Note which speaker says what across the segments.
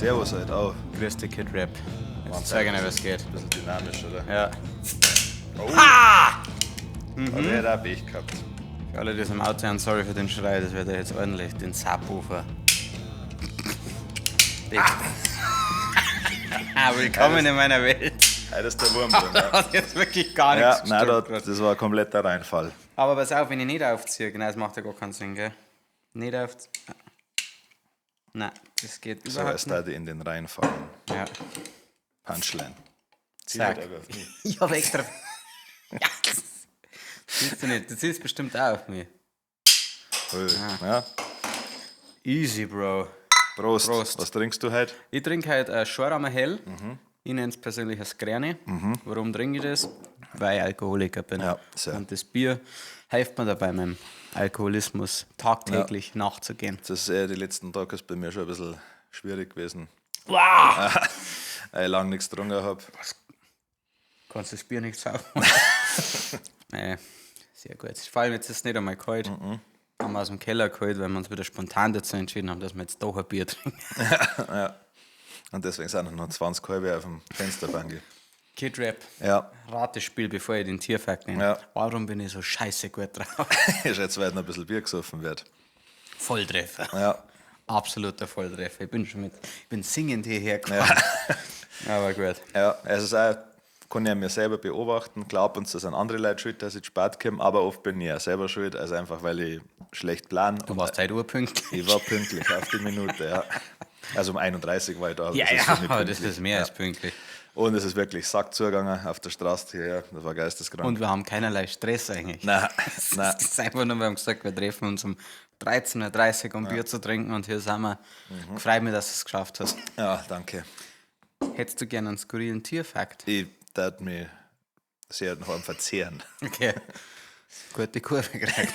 Speaker 1: Servus halt auch.
Speaker 2: Grüß dich, Kid Rap. Jetzt zeig ich dir, was geht.
Speaker 1: Ein bisschen dynamisch, oder?
Speaker 2: Ja.
Speaker 1: Oh,
Speaker 2: Ha!
Speaker 1: aber der hat auch Pech gehabt.
Speaker 2: Für alle, die es im Auto haben, sorry für den Schrei, das wird ja jetzt ordentlich den Subwoofer. Willkommen in meiner Welt.
Speaker 1: Heute ist der Wurm drin, ja.
Speaker 2: Hat jetzt wirklich gar
Speaker 1: Ja,
Speaker 2: nichts
Speaker 1: nein,
Speaker 2: gestimmt.
Speaker 1: das war ein kompletter Reinfall.
Speaker 2: Aber pass auf, wenn ich nicht aufziehe, genau, das macht ja gar keinen Sinn, gell? Nicht aufziehen. Nein, das geht
Speaker 1: So,
Speaker 2: überhaupt
Speaker 1: es
Speaker 2: nicht.
Speaker 1: da in den reinfallen.
Speaker 2: Ja.
Speaker 1: Punchline. Zieh
Speaker 2: Zack.
Speaker 1: halt aber auf mich.
Speaker 2: Ich hab extra... Ja. Siehst du nicht, du ziehst bestimmt auch auf mich.
Speaker 1: Ui, ja.
Speaker 2: Easy, Bro.
Speaker 1: Prost.
Speaker 2: Prost.
Speaker 1: Was trinkst du heute?
Speaker 2: Ich trinke heute ein Schorramer Hell. Ich nenne es persönlich ein Skräne. Warum trinke ich das? Weil ich Alkoholiker bin.
Speaker 1: Ja, sehr.
Speaker 2: Und das Bier hilft mir dabei, meinem Alkoholismus tagtäglich nachzugehen.
Speaker 1: Das ist die letzten Tage ist bei mir schon ein bisschen schwierig gewesen,
Speaker 2: Wow!
Speaker 1: weil ich lange nichts getrunken habe.
Speaker 2: Kannst das Bier nicht saufen? Nee, sehr gut. Vor allem jetzt ist es nicht einmal kalt. Haben wir aus dem Keller geholt, weil wir uns wieder spontan dazu entschieden haben, dass wir jetzt doch ein Bier trinken.
Speaker 1: Und deswegen sind noch 20 halbe auf dem Fensterbank.
Speaker 2: Kid Rap.
Speaker 1: Ja,
Speaker 2: Ratespiel, bevor ich den Tierfakt nenne.
Speaker 1: Ja.
Speaker 2: Warum bin ich so scheiße gut drauf?
Speaker 1: ist jetzt weit noch ein bisschen Bier gesoffen wird.
Speaker 2: Volltreffer.
Speaker 1: Ja,
Speaker 2: Absoluter Volltreffer. Ich bin singend hierher gekommen. Aber gut.
Speaker 1: ja, es ist auch, kann ich an mir selber beobachten, glaube uns, das sind andere Leute schuld, dass ich zu spät komme, aber oft bin ich auch selber schuld, also einfach, weil ich schlecht plane.
Speaker 2: Du warst heute urpünktlich.
Speaker 1: Ich war pünktlich auf die Minute, ja. Also um 31 war ich da. aber
Speaker 2: Ja,
Speaker 1: das ist für mich
Speaker 2: aber das
Speaker 1: pünktlich.
Speaker 2: ist mehr als pünktlich.
Speaker 1: Und es ist wirklich Sack zugegangen auf der Straße hierher, das war geisteskrank.
Speaker 2: Und wir haben keinerlei Stress eigentlich.
Speaker 1: Nein,
Speaker 2: Das
Speaker 1: nein.
Speaker 2: ist einfach nur, wir haben gesagt, wir treffen uns um 13.30 Uhr, um Bier zu trinken und hier sind wir. Freut mich, dass du es geschafft hast.
Speaker 1: Ja, danke.
Speaker 2: Hättest du gerne einen skurrilen Tierfakt?
Speaker 1: Ich tat mich sehr nach einem verzehren.
Speaker 2: Okay. Gute Kurve gekriegt.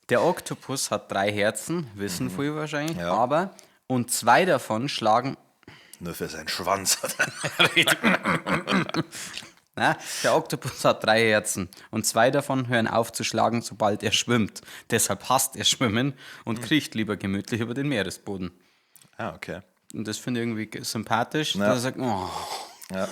Speaker 2: Der Oktopus hat 3 Herzen, wissen viele wahrscheinlich,
Speaker 1: Ja.
Speaker 2: aber und 2 davon schlagen.
Speaker 1: Nur für seinen Schwanz.
Speaker 2: Na, der Oktopus hat 3 Herzen und 2 davon hören auf zu schlagen, sobald er schwimmt. Deshalb hasst er Schwimmen und kriecht lieber gemütlich über den Meeresboden.
Speaker 1: Ah, okay.
Speaker 2: Und das finde ich irgendwie sympathisch,
Speaker 1: Ja.
Speaker 2: dass er sagt, oh,
Speaker 1: Ja.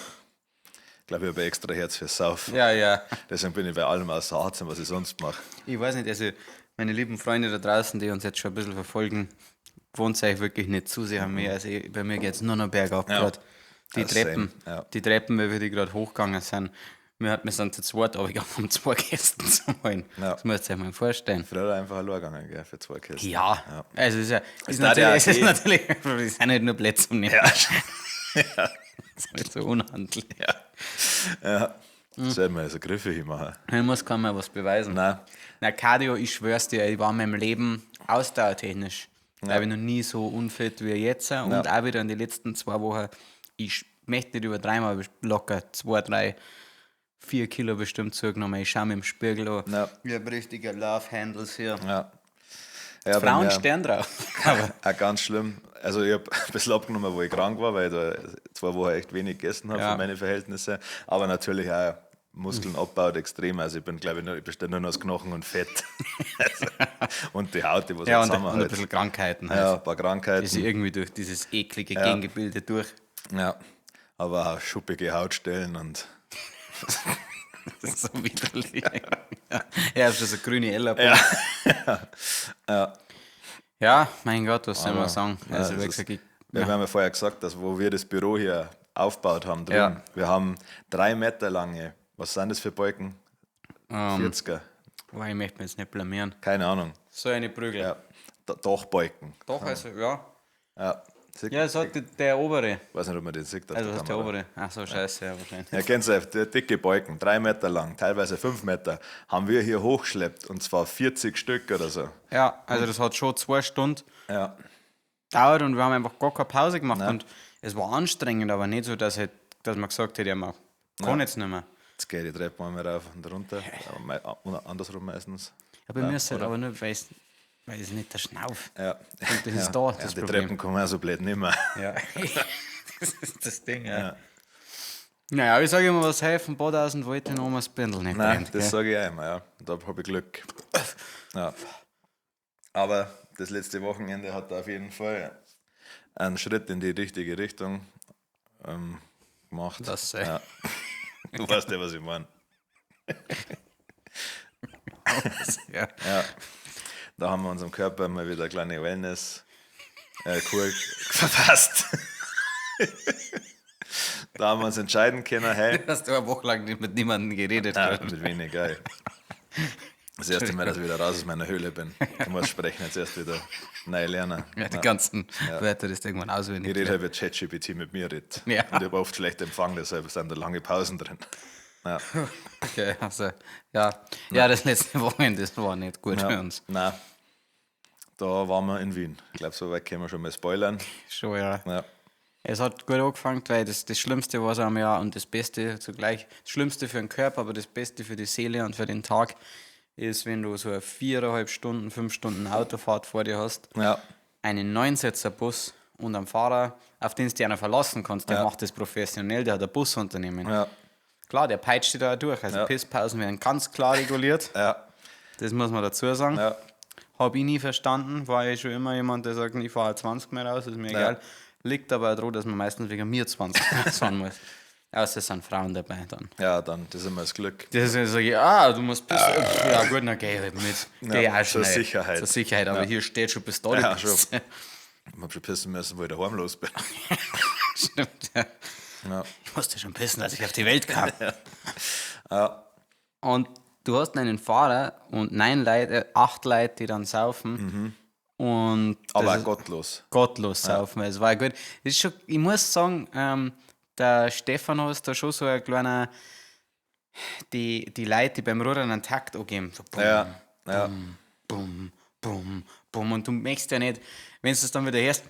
Speaker 1: Ich glaube, ich habe ein extra Herz fürs Saufen.
Speaker 2: ja, ja.
Speaker 1: Deswegen bin ich bei allem außer Atem, was ich sonst mache.
Speaker 2: Ich weiß nicht, also meine lieben Freunde da draußen, die uns jetzt schon ein bisschen verfolgen, wohnt euch wirklich nicht zu sehr an mir. Also bei mir geht es nur noch bergab
Speaker 1: Ja.
Speaker 2: gerade. Die
Speaker 1: Ja,
Speaker 2: Treppen,
Speaker 1: same, ja.
Speaker 2: die Treppen, weil wir die gerade hochgegangen sind. Wir sind zu zweit, aber ich habe um 2 Gästen zu holen.
Speaker 1: Ja.
Speaker 2: Das musst du dir mal vorstellen.
Speaker 1: Früher einfach allein gegangen, gell, für 2 Kästen.
Speaker 2: Ja, also es ist, ja, ist
Speaker 1: darf ja
Speaker 2: natürlich, es ist
Speaker 1: eh-
Speaker 2: natürlich, es sind nicht nur Plätze um nicht.
Speaker 1: Ja.
Speaker 2: Das ist nicht so unhandlich.
Speaker 1: Ja. Das werden wir also Griffe hier machen.
Speaker 2: Ich muss keinem mehr was beweisen.
Speaker 1: Nein.
Speaker 2: Na, Cardio, ich schwör's dir, ich war in meinem Leben ausdauertechnisch. Da habe ich noch nie so unfit wie jetzt. Und auch wieder in den letzten 2 Wochen, ich möchte nicht übertreiben, aber locker 2, 3, 4 Kilo bestimmt zugenommen. Ich schaue mir im Spiegel an.
Speaker 1: Ja.
Speaker 2: Ich habe richtige Love-Handles hier.
Speaker 1: Ja. Ja, bei
Speaker 2: Frauen
Speaker 1: mir
Speaker 2: stehen drauf. Aber
Speaker 1: auch ganz schlimm. Also ich habe ein bisschen abgenommen, wo ich krank war, weil ich da 2 Wochen echt wenig gegessen habe
Speaker 2: Ja.
Speaker 1: für meine Verhältnisse. Aber natürlich auch Muskeln abbaut extrem. Also ich bin, glaube ich, ich bestehe nur noch aus Knochen und Fett. Also, und die Haut, die was
Speaker 2: ja,
Speaker 1: halt
Speaker 2: und ein
Speaker 1: zusammenhält.
Speaker 2: bisschen Krankheiten halt.
Speaker 1: Ja, ein paar
Speaker 2: Die
Speaker 1: Krankheiten.
Speaker 2: sich irgendwie durch dieses eklige Gengebilde durch.
Speaker 1: Ja, aber auch schuppige Hautstellen und
Speaker 2: Das ist so widerlich. Ja, schon so grüne Ellerbogen. Ja, mein Gott, was soll man sagen? Also,
Speaker 1: das
Speaker 2: wie
Speaker 1: ist-
Speaker 2: gesagt, ich,
Speaker 1: wir haben ja vorher gesagt, dass wo wir das Büro hier aufgebaut haben, drin,
Speaker 2: Ja.
Speaker 1: wir haben 3 Meter lange, was sind das für Balken? 40er,
Speaker 2: boah, ich möchte mich jetzt nicht blamieren.
Speaker 1: keine Ahnung.
Speaker 2: So eine Prügel.
Speaker 1: Ja, Dachbalken.
Speaker 2: Doch, also, ja.
Speaker 1: Ja, sieht,
Speaker 2: Ja, so der obere.
Speaker 1: ich weiß nicht, ob man den sieht. auf
Speaker 2: Also,
Speaker 1: der
Speaker 2: was ist der
Speaker 1: Kamera.
Speaker 2: obere? Ach so, scheiße, ja, wahrscheinlich.
Speaker 1: Ja, kennst du, die dicke Balken, 3 Meter lang, teilweise 5 Meter, haben wir hier hochgeschleppt und zwar 40 Stück oder so.
Speaker 2: Ja, also, das hat schon 2 Stunden
Speaker 1: Ja,
Speaker 2: gedauert und wir haben einfach gar keine Pause gemacht. Und es war anstrengend, aber nicht so, dass man gesagt hätte, ja, man kann jetzt nicht mehr.
Speaker 1: jetzt gehe ich die Treppe einmal rauf und runter, aber andersrum meistens.
Speaker 2: Aber wir müssen halt aber nur, weil es nicht der Schnauf.
Speaker 1: Ja.
Speaker 2: Und das ist da das
Speaker 1: die
Speaker 2: Problem.
Speaker 1: Treppen kommen auch so blöd nicht mehr.
Speaker 2: Ja. Das ist das Ding, ja. Naja, ich sage immer, was helfen, Badhausen wollte noch mal das Bündel nicht
Speaker 1: Nein,
Speaker 2: brennt,
Speaker 1: das
Speaker 2: gell?
Speaker 1: sage ich auch immer, ja. Da habe ich Glück. Ja. Aber das letzte Wochenende hat auf jeden Fall einen Schritt in die richtige Richtung gemacht.
Speaker 2: Das,
Speaker 1: Ja. Du weißt ja, was ich meine.
Speaker 2: ja.
Speaker 1: Ja. Da haben wir unserem Körper mal wieder eine kleine Wellness-Kur verpasst. Da haben wir uns entscheiden können, hey,
Speaker 2: Hast du eine Woche lang nicht mit niemandem geredet.
Speaker 1: ja,
Speaker 2: gell?
Speaker 1: mit wenig, geil. Das erste Mal, dass ich wieder raus aus meiner Höhle bin. Ich muss sprechen, jetzt erst wieder neu lernen.
Speaker 2: Ja, die ganzen Wörter, das irgendwann auswendig.
Speaker 1: Ich rede halt, wie ChatGPT mit mir redet.
Speaker 2: Ja.
Speaker 1: Und ich habe oft schlecht Empfang, deshalb sind da lange Pausen drin. Ja.
Speaker 2: Okay, also, ja, das letzte Wochenende, das war nicht gut für uns.
Speaker 1: Nein, da waren wir in Wien. Ich glaube, so weit können wir schon mal spoilern.
Speaker 2: Schon, ja.
Speaker 1: Ja.
Speaker 2: Es hat gut angefangen, weil das Schlimmste war es am Jahr und das Beste zugleich. Das Schlimmste für den Körper, aber das Beste für die Seele und für den Tag ist, wenn du so eine 4,5 Stunden, 5 Stunden Autofahrt vor dir hast,
Speaker 1: Ja.
Speaker 2: einen 9-Sitzer-Bus und einen Fahrer, auf den du dich einer verlassen kannst. Der macht das professionell, der hat ein Busunternehmen.
Speaker 1: Ja.
Speaker 2: Klar, der peitscht dich da durch. Also Pisspausen werden ganz klar reguliert.
Speaker 1: Ja.
Speaker 2: Das muss man dazu sagen.
Speaker 1: Ja.
Speaker 2: Habe ich nie verstanden, war ich schon immer jemand, der sagt, ich fahre 20 mehr raus, ist mir egal. Liegt aber auch daran, dass man meistens wegen mir 20 mehr fahren muss. Außer es sind Frauen dabei dann.
Speaker 1: Ja, dann, das ist immer das Glück.
Speaker 2: Das ist so, du musst pissen. Ja gut, dann geh ich halt mit. Geh auch
Speaker 1: zur
Speaker 2: schnell.
Speaker 1: Sicherheit.
Speaker 2: Zur Sicherheit, aber hier steht schon bis da.
Speaker 1: Ja,
Speaker 2: die
Speaker 1: schon.
Speaker 2: Pisse.
Speaker 1: Ich habe schon pissen müssen, wo ich daheim los bin.
Speaker 2: Stimmt, ja.
Speaker 1: Ja.
Speaker 2: Ich musste schon pissen, als ich auf die Welt kam.
Speaker 1: Ja.
Speaker 2: Und du hast einen Fahrer und 8 Leute, die dann saufen. Und
Speaker 1: Aber
Speaker 2: das
Speaker 1: auch
Speaker 2: ist
Speaker 1: gottlos.
Speaker 2: gottlos saufen. Es war gut. Das ist schon, ich muss sagen, der Stefan hat da schon so ein kleiner, die Leute, die beim Rudern einen Takt angeben. So bum,
Speaker 1: Ja. Ja.
Speaker 2: bum, bum, bum. Und du merkst ja nicht, wenn du es dann wieder hörst,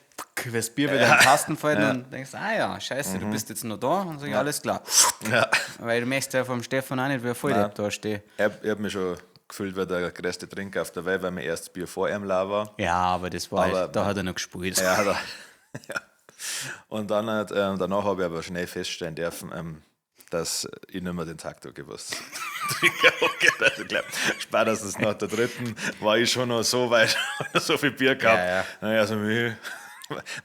Speaker 2: wie das Bier wieder in den Kasten fällt und denkst, ja, scheiße, du bist jetzt noch da. Und sag ich, alles klar.
Speaker 1: Ja.
Speaker 2: Weil du merkst ja vom Stefan auch nicht, wie er voll da steht.
Speaker 1: Ich habe mich schon gefühlt wie der größte Trinker auf der Welt, weil mein erstes Bier vor ihm war.
Speaker 2: Ja, aber das war
Speaker 1: Aber-
Speaker 2: halt, da hat er noch gespielt.
Speaker 1: Ja, ja. Und dann danach habe ich aber schnell feststellen dürfen, dass ich nicht mehr den Takt gewusst habe. Also ich glaube, spätestens nach der dritten war ich schon noch so weit, so viel Bier gehabt.
Speaker 2: Ja.
Speaker 1: Naja, also, weil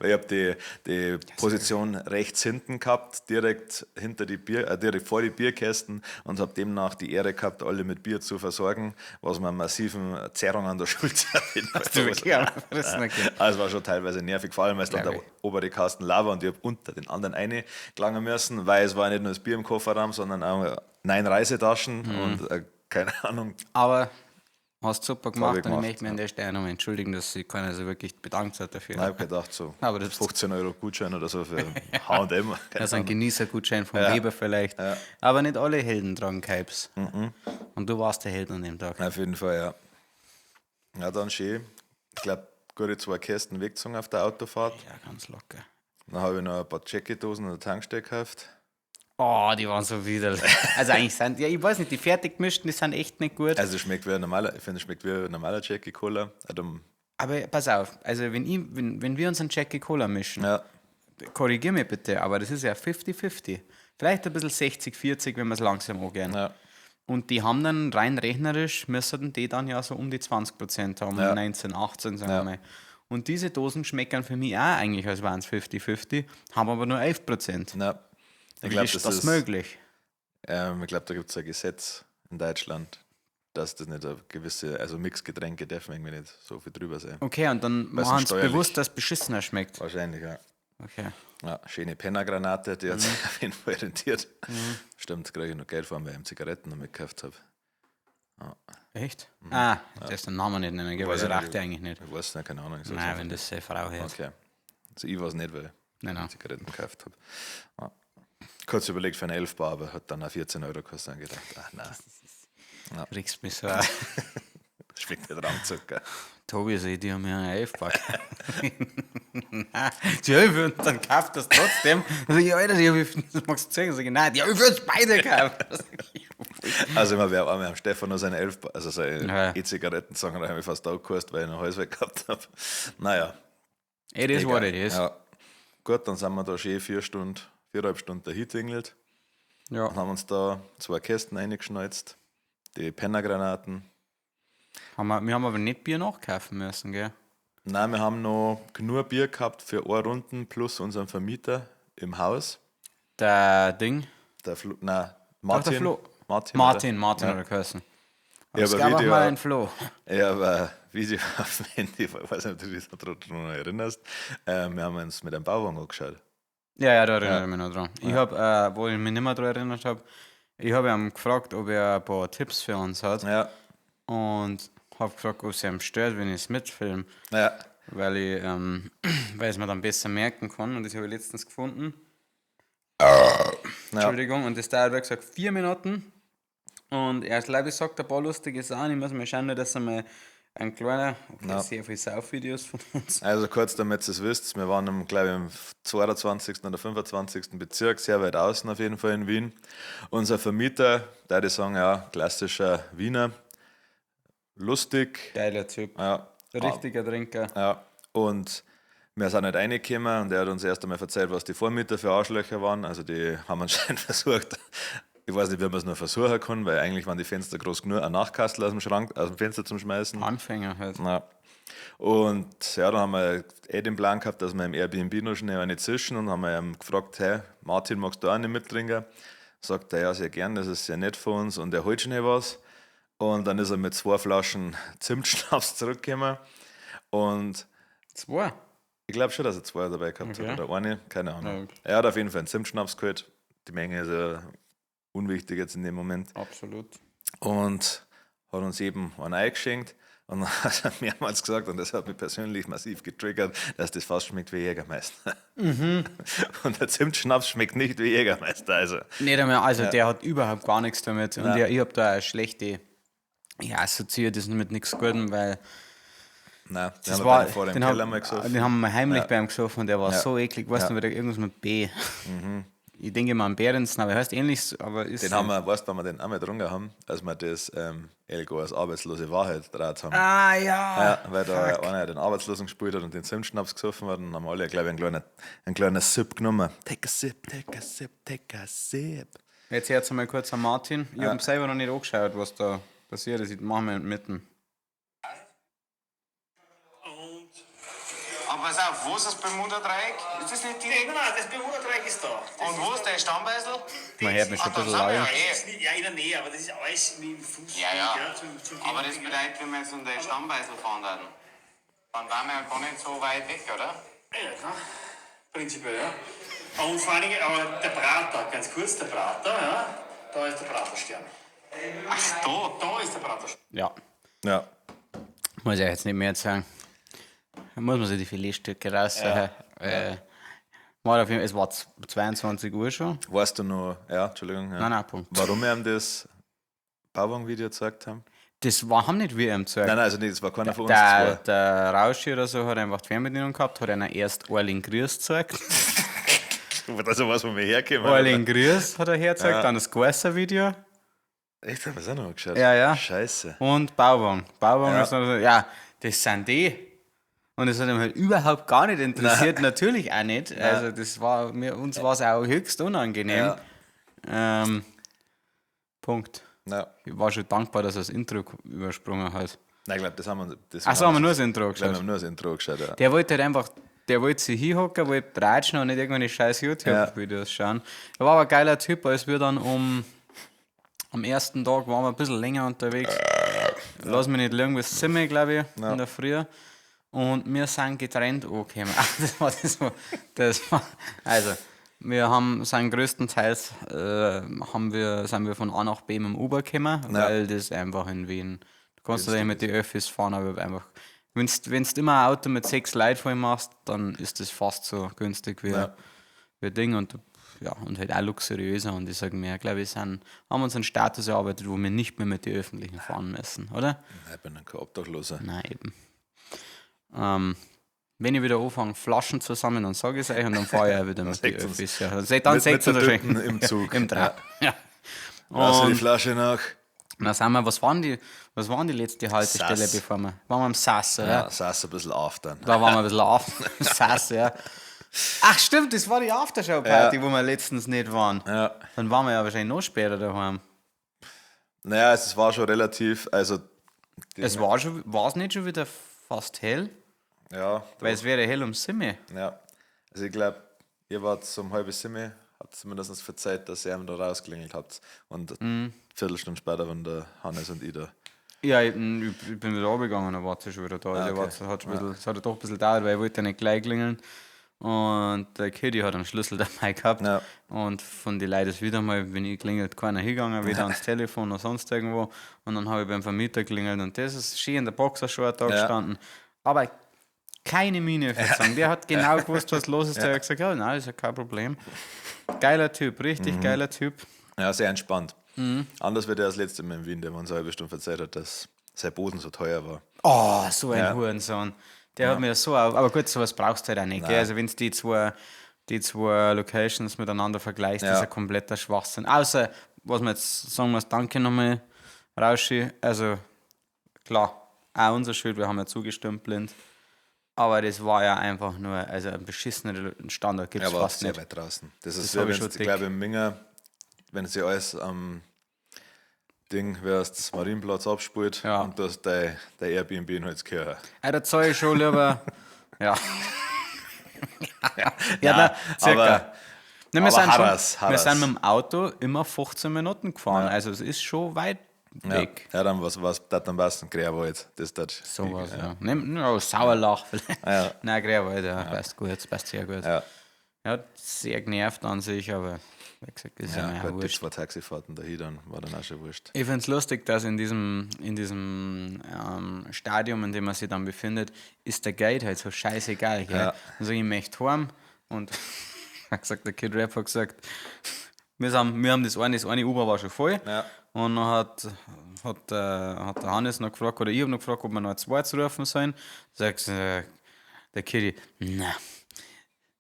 Speaker 1: ich habe die Position rechts hinten gehabt, direkt direkt vor die Bierkästen und habe demnach die Ehre gehabt, alle mit Bier zu versorgen, was mir einen massiven Zerrung an der Schulter auf jeden Fall
Speaker 2: Du wirklich angefressen, okay.
Speaker 1: Also es war schon teilweise nervig, vor allem weil es dann
Speaker 2: Glaub
Speaker 1: der
Speaker 2: ich.
Speaker 1: obere Kasten leer war und ich habe unter den anderen reingelangen müssen, weil es war nicht nur das Bier im Kofferraum, sondern auch 9 Reisetaschen und keine Ahnung.
Speaker 2: Aber hast super gemacht, und ich
Speaker 1: gemacht,
Speaker 2: möchte mich an der Stelle nochmal entschuldigen, dass sich keiner so wirklich bedankt hat dafür.
Speaker 1: Ich habe gedacht, so
Speaker 2: Aber das-
Speaker 1: 15 € Gutschein oder so für H&M.
Speaker 2: Also ein Genießergutschein vom Weber vielleicht. Aber nicht alle Helden tragen Capes. Und du warst der Held an dem Tag.
Speaker 1: Auf jeden Fall, ja. Ja, dann schön. Ich glaube, gute 2 Kästen weggezogen auf der Autofahrt.
Speaker 2: Ja, ganz locker.
Speaker 1: Dann habe ich noch ein paar Jackie-Dosen an der Tankstelle gekauft.
Speaker 2: Oh, die waren so widerlich. Also eigentlich sind, ich weiß nicht, die fertig gemischten, die sind echt nicht gut.
Speaker 1: Also es schmeckt wie ein normaler, ich finde, es schmeckt wie ein normaler Jackie-Cola.
Speaker 2: Aber pass auf, also wenn wir uns einen Jackie Cola mischen,
Speaker 1: Ja,
Speaker 2: korrigier mich bitte, aber das ist ja 50-50. Vielleicht ein bisschen 60-40, wenn wir es langsam angehen.
Speaker 1: ja,
Speaker 2: Und die haben dann rein rechnerisch, müssten die dann ja so um die 20% haben,
Speaker 1: Ja.
Speaker 2: 19, 18, sagen wir
Speaker 1: Ja.
Speaker 2: mal. Und diese Dosen schmecken für mich auch eigentlich, als wären es 50-50, haben aber nur 11%.
Speaker 1: ja. Ich
Speaker 2: Wie
Speaker 1: glaube,
Speaker 2: ist das möglich?
Speaker 1: Ich glaube, da gibt es ein Gesetz in Deutschland, dass das nicht eine gewisse, also Mixgetränke dürfen irgendwie nicht so viel drüber sein.
Speaker 2: Okay, und dann
Speaker 1: Weil es
Speaker 2: machen sie
Speaker 1: steuerlich-
Speaker 2: bewusst, dass es beschissener schmeckt.
Speaker 1: Wahrscheinlich, ja.
Speaker 2: Okay.
Speaker 1: Ja, schöne Pennergranate, die hat sich auf jeden Fall rentiert. Stimmt, kriege ich noch Geld vor, weil ich ihm Zigaretten noch mitgekauft habe.
Speaker 2: Echt? Ah, das ist der Name nicht nennen, weil
Speaker 1: Weiß
Speaker 2: er
Speaker 1: ich
Speaker 2: dachte eigentlich nicht.
Speaker 1: Ich weiß nicht, keine Ahnung. So
Speaker 2: Nein, wenn das seine Frau hört.
Speaker 1: Okay. Also ich weiß nicht, weil
Speaker 2: Nein, nein.
Speaker 1: ich Zigaretten gekauft habe. Ja. Kurz überlegt für einen 11 Bar, aber hat dann auch 14 € gekostet und gedacht, ach nein,
Speaker 2: Du kriegst mich so.
Speaker 1: schmeckt nicht Raumzucker.
Speaker 2: Tobi, die haben ja einen 11-Pack. Nein, die Hälfte und dann kauft das trotzdem. Dann sag ich, Alter, die Hälfte, das magst du zeigen? Dann sag ich, nein, die Hälfte uns beide kaufen.
Speaker 1: Also wir haben am Stefan noch seine 11 Bar, also seine
Speaker 2: Ja.
Speaker 1: E-Zigaretten sagen, da habe ich fast auch gekostet, weil ich noch Hals weg gehabt habe. Naja.
Speaker 2: It is what it
Speaker 1: egal.
Speaker 2: is.
Speaker 1: Ja. Gut, dann sind wir da schön 4,5 Stunden dahin tingelt.
Speaker 2: Ja.
Speaker 1: Dann haben uns da 2 Kästen reingeschnalzt, die Pennergranaten.
Speaker 2: Wir haben aber nicht Bier nachkaufen müssen, gell?
Speaker 1: Nein, wir haben noch genug Bier gehabt für 1 Runden plus unseren Vermieter im Haus.
Speaker 2: Der Ding.
Speaker 1: Der Flo, nein,
Speaker 2: Ach, der
Speaker 1: Martin.
Speaker 2: Flo.
Speaker 1: Martin,
Speaker 2: Martin
Speaker 1: Ja.
Speaker 2: oder geheißen.
Speaker 1: Ja,
Speaker 2: Es
Speaker 1: aber
Speaker 2: gab auch
Speaker 1: Video,
Speaker 2: mal einen Flo.
Speaker 1: ja, aber Video auf dem Handy, ich weiß nicht, ob du dich daran erinnerst. Wir haben uns mit einem Bauwagen angeschaut.
Speaker 2: Ja, da erinnere ich mich noch dran. Ich habe, wo ich mich nicht mehr daran erinnert habe, ich habe ihn gefragt, ob er ein paar Tipps für uns hat.
Speaker 1: Ja,
Speaker 2: Und habe gefragt, ob es ihm stört, wenn ich es mitfilme.
Speaker 1: ja,
Speaker 2: Weil ich weil ich es mir dann besser merken kann. Und das habe ich letztens gefunden. Entschuldigung, und das dauert, wie gesagt, 4 Minuten. Und er glaube ich sagt ein paar lustige Sachen. Ich muss mal schauen, dass er mal ein kleiner, okay, sehr viele Saufvideos von uns.
Speaker 1: also kurz, damit ihr es wisst, wir waren, glaube ich, im 22. oder 25. Bezirk, sehr weit außen auf jeden Fall in Wien. Unser Vermieter, da würde ich sagen, ja, klassischer Wiener, lustig,
Speaker 2: Geiler Typ.
Speaker 1: ja,
Speaker 2: Richtiger Trinker.
Speaker 1: ja, und wir sind nicht reingekommen und er hat uns erst einmal erzählt, was die Vormieter für Arschlöcher waren. Also die haben anscheinend versucht, ich weiß nicht, wie man es nur versuchen kann, weil eigentlich waren die Fenster groß genug, ein Nachkastel aus dem Schrank, aus dem Fenster zum Schmeißen.
Speaker 2: Anfänger halt.
Speaker 1: Ja. Und ja, dann haben wir den Plan gehabt, dass wir im Airbnb noch schnell eine zischen und haben wir ihm gefragt, hey, Martin, magst du auch nicht mittrinken? Sagt er, ja, sehr gern, das ist sehr nett von uns und er holt schnell was. Und dann ist er mit 2 Flaschen Zimtschnaps zurückgekommen und
Speaker 2: 2.
Speaker 1: ich glaube schon, dass er 2 dabei gehabt
Speaker 2: Okay.
Speaker 1: hat oder eine, keine Ahnung.
Speaker 2: Ja, okay.
Speaker 1: Er hat auf jeden Fall einen Zimtschnaps geholt, die Menge ist ja unwichtig jetzt in dem Moment.
Speaker 2: Absolut.
Speaker 1: Und hat uns eben einen eingeschenkt und dann hat er mehrmals gesagt, und das hat mich persönlich massiv getriggert, dass das fast schmeckt wie Jägermeister. Und der Zimtschnaps schmeckt nicht wie Jägermeister. Also,
Speaker 2: Nicht einmal, also der hat überhaupt gar nichts damit. Und
Speaker 1: Nein.
Speaker 2: ich habe da eine schlechte, ich assoziiere das mit nichts Gutem, weil
Speaker 1: nein, den
Speaker 2: das
Speaker 1: haben wir
Speaker 2: war,
Speaker 1: bei ihm vor dem
Speaker 2: den,
Speaker 1: Keller
Speaker 2: hab,
Speaker 1: mal gesoffen.
Speaker 2: den haben wir heimlich bei ihm gesoffen und der war
Speaker 1: Ja.
Speaker 2: so eklig, weißt
Speaker 1: Ja.
Speaker 2: du, wieder irgendwas mit B. Ich denke mal an Behrensen, aber er heißt ähnlich, aber ist.
Speaker 1: Den haben wir, weißt du, wenn wir den einmal getrunken haben, als wir das Elgo als arbeitslose Wahrheit draht haben.
Speaker 2: Ah ja!
Speaker 1: Ja, weil da einer den Arbeitslosen gespielt hat und den Zimtschnaps gesoffen hat und haben alle, glaube ich, einen kleinen Sip genommen. Take a sip, take a sip, take a sip.
Speaker 2: Jetzt hört mal kurz an Martin. Ich habe selber noch nicht angeschaut, was da passiert ist. Ich mache mal mitten.
Speaker 3: Aber pass auf, wo ist das Bermuda-Dreieck? Ist das nicht die?
Speaker 4: Nein, das Bermuda-Dreieck ist da.
Speaker 3: Und wo ist der Stammbeisel?
Speaker 2: Man hört mich schon ein
Speaker 3: dann
Speaker 2: bisschen
Speaker 3: sind wir
Speaker 2: lauter.
Speaker 3: ja eh.
Speaker 4: Das ist nicht, ja, in der Nähe, aber das ist alles mit dem Fuß.
Speaker 3: Ja, ja.
Speaker 4: Zum
Speaker 3: Aber das bedeutet, wenn wir jetzt um den Stammbeisel fahren würden, dann wären wir ja gar nicht so weit weg, oder?
Speaker 4: Ja, klar. Prinzipiell, ja. Und vor allen Dingen, aber der Prater, ganz kurz, der Prater, ja, da ist der Praterstern.
Speaker 3: Ach,
Speaker 4: Da ist der Praterstern.
Speaker 2: Ja,
Speaker 1: Ja,
Speaker 2: muss ich jetzt nicht mehr sagen. Da muss man sich die Filetstücke raussuchen. War auf jeden Fall, es war 22 Uhr schon.
Speaker 1: weißt du noch, ja, Entschuldigung, ja.
Speaker 2: Nein, Punkt.
Speaker 1: Warum wir ihm das Bauwagen-Video gezeigt haben?
Speaker 2: Das war, haben nicht wir ihm gezeigt.
Speaker 1: Nein, also nicht, das war keiner von uns
Speaker 2: Der,
Speaker 1: zwei.
Speaker 2: der Rauschi oder so hat einfach die Fernbedienung gehabt, hat einer erst Orling Grüß gezeigt.
Speaker 1: Also was, wo wir herkommen.
Speaker 2: Orling Grüß hat er hergezeigt, dann das Gewässer-Video
Speaker 1: Echt, haben wir es auch noch angeschaut?
Speaker 2: Ja, ja.
Speaker 1: Scheiße.
Speaker 2: und Bauwagen. Bauwagen
Speaker 1: Ja.
Speaker 2: ist noch so, ja, das sind die. Und das hat ihm halt überhaupt gar nicht interessiert, natürlich auch nicht. Also das war, uns war es auch höchst unangenehm. Punkt.
Speaker 1: Ja.
Speaker 2: Ich war schon dankbar, dass er das Intro übersprungen hat.
Speaker 1: Nein, ich glaube, das haben wir.
Speaker 2: Achso, haben wir nur das Intro
Speaker 1: Ich glaube, wir
Speaker 2: geschaut.
Speaker 1: haben nur das Intro geschaut, ja.
Speaker 2: Der wollte halt einfach, der wollte sich hinhocken, wollte tratschen und nicht irgendwelche scheiß YouTube-Videos schauen. Er war aber ein geiler Typ, als wir dann am ersten Tag waren wir ein bisschen länger unterwegs. Lass mich nicht lügen, bis 7, glaube ich, in der Früh. Und wir sind getrennt angekommen. Ach, das war, also, sind größtenteils sind wir von A nach B mit dem Uber gekommen, weil das einfach in Wien, du kannst ja mit den Öffis fahren, aber einfach, wenn du immer ein Auto mit 6 Leuten voll machst, dann ist das fast so günstig wie Ding und halt auch luxuriöser. Und ich sage mir, glaube ich, haben uns einen Status erarbeitet, wo wir nicht mehr mit den Öffentlichen fahren müssen, oder?
Speaker 1: Nein, ich bin dann kein Obdachloser.
Speaker 2: Nein, eben. Wenn ich wieder anfange, Flaschen zu sammeln, dann sage ich es euch und dann fahre ich auch wieder mit den
Speaker 1: seht's uns.
Speaker 2: Öffis. Ja. Dann
Speaker 1: Mit
Speaker 2: seht ihr
Speaker 1: der
Speaker 2: wahrscheinlich
Speaker 1: Tüten im Zug.
Speaker 2: Im Trab. Ja.
Speaker 1: Lass die
Speaker 2: Und
Speaker 1: Flasche nach.
Speaker 2: dann sind wir, was waren die letzte Haltestelle,
Speaker 1: Sass.
Speaker 2: bevor wir? Waren wir am Sass, oder?
Speaker 1: Ja, saß ein bisschen auf dann.
Speaker 2: Da waren wir ein bisschen auf. Sass, ja. Ach stimmt, das war die Aftershow-Party, wo wir letztens nicht waren.
Speaker 1: Ja.
Speaker 2: Dann waren wir ja wahrscheinlich noch später daheim.
Speaker 1: Naja, es war schon relativ, also
Speaker 2: War es nicht schon wieder fast hell?
Speaker 1: Ja,
Speaker 2: Weil es wäre hell um 7.
Speaker 1: ja. Also ich glaube, ihr wart so um 6:30, habt zumindest verzeiht, dass ihr ihm da rausgelingelt habt. Und eine Viertelstunde später waren der Hannes und ich da.
Speaker 2: Ja, ich bin wieder runtergegangen, dann war sie schon wieder da. Also
Speaker 1: okay.
Speaker 2: es hat doch ein bisschen gedauert, weil ich wollte ja nicht gleich klingeln. Und der Kitty hat einen Schlüssel dabei gehabt.
Speaker 1: Ja.
Speaker 2: Und von den Leuten ist wieder mal, wenn ich klingelt, keiner hingegangen, weder ans Telefon noch sonst irgendwo. Und dann habe ich beim Vermieter klingelt und das ist schön in der Boxershort da gestanden. Aber keine Miene verzogen. Der hat genau gewusst, was los ist. Der hat gesagt, ja, nein, ist ja kein Problem. Geiler Typ, richtig geiler Typ.
Speaker 1: Ja, sehr entspannt. Anders wie der das letzte Mal in Wien, der mir uns eine halbe Stunde verzeiht hat, dass sein Boden so teuer war.
Speaker 2: Oh, so ein Hurensohn. Der hat mir so auf. Aber gut, sowas brauchst du halt auch nicht. Gell? Also, wenn du die zwei Locations miteinander vergleichst, ist ja kompletter Schwachsinn. Außer, was man jetzt sagen muss, danke nochmal, Rauschi. Also, klar, auch unser Schuld, wir haben ja zugestimmt blind. Aber das war ja einfach nur, also ein beschissener Standard gibt es
Speaker 1: Er war
Speaker 2: fast
Speaker 1: sehr
Speaker 2: nicht.
Speaker 1: weit draußen. Das ist
Speaker 2: hab
Speaker 1: wie
Speaker 2: ich
Speaker 1: wenn
Speaker 2: schon
Speaker 1: ich
Speaker 2: dick.
Speaker 1: glaube, im Minger, wenn sie alles am Ding, wer das Marienplatz abspielt
Speaker 2: Ja.
Speaker 1: und du hast dein Airbnb in Holzkirche.
Speaker 2: Da zahle ich schon lieber. Ja. Ja, na, circa.
Speaker 1: aber-
Speaker 2: Nein,
Speaker 1: aber
Speaker 2: wir
Speaker 1: Harras.
Speaker 2: sind mit dem Auto immer 15 Minuten gefahren. Also es ist schon weit weg.
Speaker 1: Ja, dann was das am besten Grärwald. Das das
Speaker 2: Sowas, ja. Ja, Sauerlach vielleicht.
Speaker 1: Ja.
Speaker 2: Nein, Grauwald, ja. Passt gut, passt sehr gut.
Speaker 1: Ja.
Speaker 2: Er hat sehr genervt an sich, aber wie gesagt, ist ja, mir
Speaker 1: Ja,
Speaker 2: auch
Speaker 1: bei die
Speaker 2: wurscht.
Speaker 1: 2 Taxifahrten dahin, dann war dann auch schon wurscht.
Speaker 2: Ich finde es lustig, dass in diesem Stadium, in dem man sich dann befindet, ist der Guide halt so scheißegal. Gell?
Speaker 1: Ja.
Speaker 2: Dann sage ich, ich möchte heim. Und hat gesagt, der Kid Rap hat gesagt, wir haben das eine Uber war schon voll.
Speaker 1: Ja.
Speaker 2: Und dann hat der Hannes noch gefragt, oder ich habe noch gefragt, ob wir noch ein zweites rufen sollen. Sagt der Kitty, na,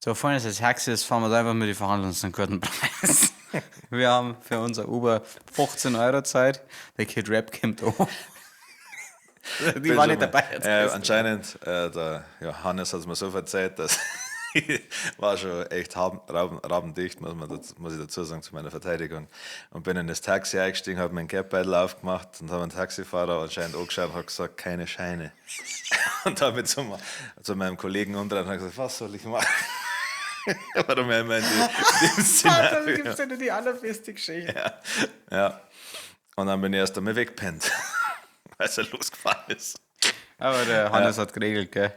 Speaker 2: so vorne ist das Hexe ist, fahren wir da einfach mit die Verhandlungen zu einem guten Preis. Wir haben für unser Uber 15 Euro Zeit. Der Kid Rap kommt auch. Die waren nicht dabei. Jetzt
Speaker 1: Anscheinend, der Hannes hat es mir so verzeiht, dass ich war schon echt rabendicht, muss ich dazu sagen, zu meiner Verteidigung. Und bin in das Taxi eingestiegen, habe meinen Geldbeutel aufgemacht und habe einen Taxifahrer anscheinend angeschaut und hat gesagt, keine Scheine. Und habe zu meinem Kollegen umdreht und gesagt, was soll ich machen? Warum er immer in dem Szenario.
Speaker 2: Das gibt es ja nur die allerbeste Geschichte.
Speaker 1: Ja. Und dann bin ich erst einmal weggepennt, weil er losgefahren ist.
Speaker 2: Aber der Hannes hat geregelt, gell?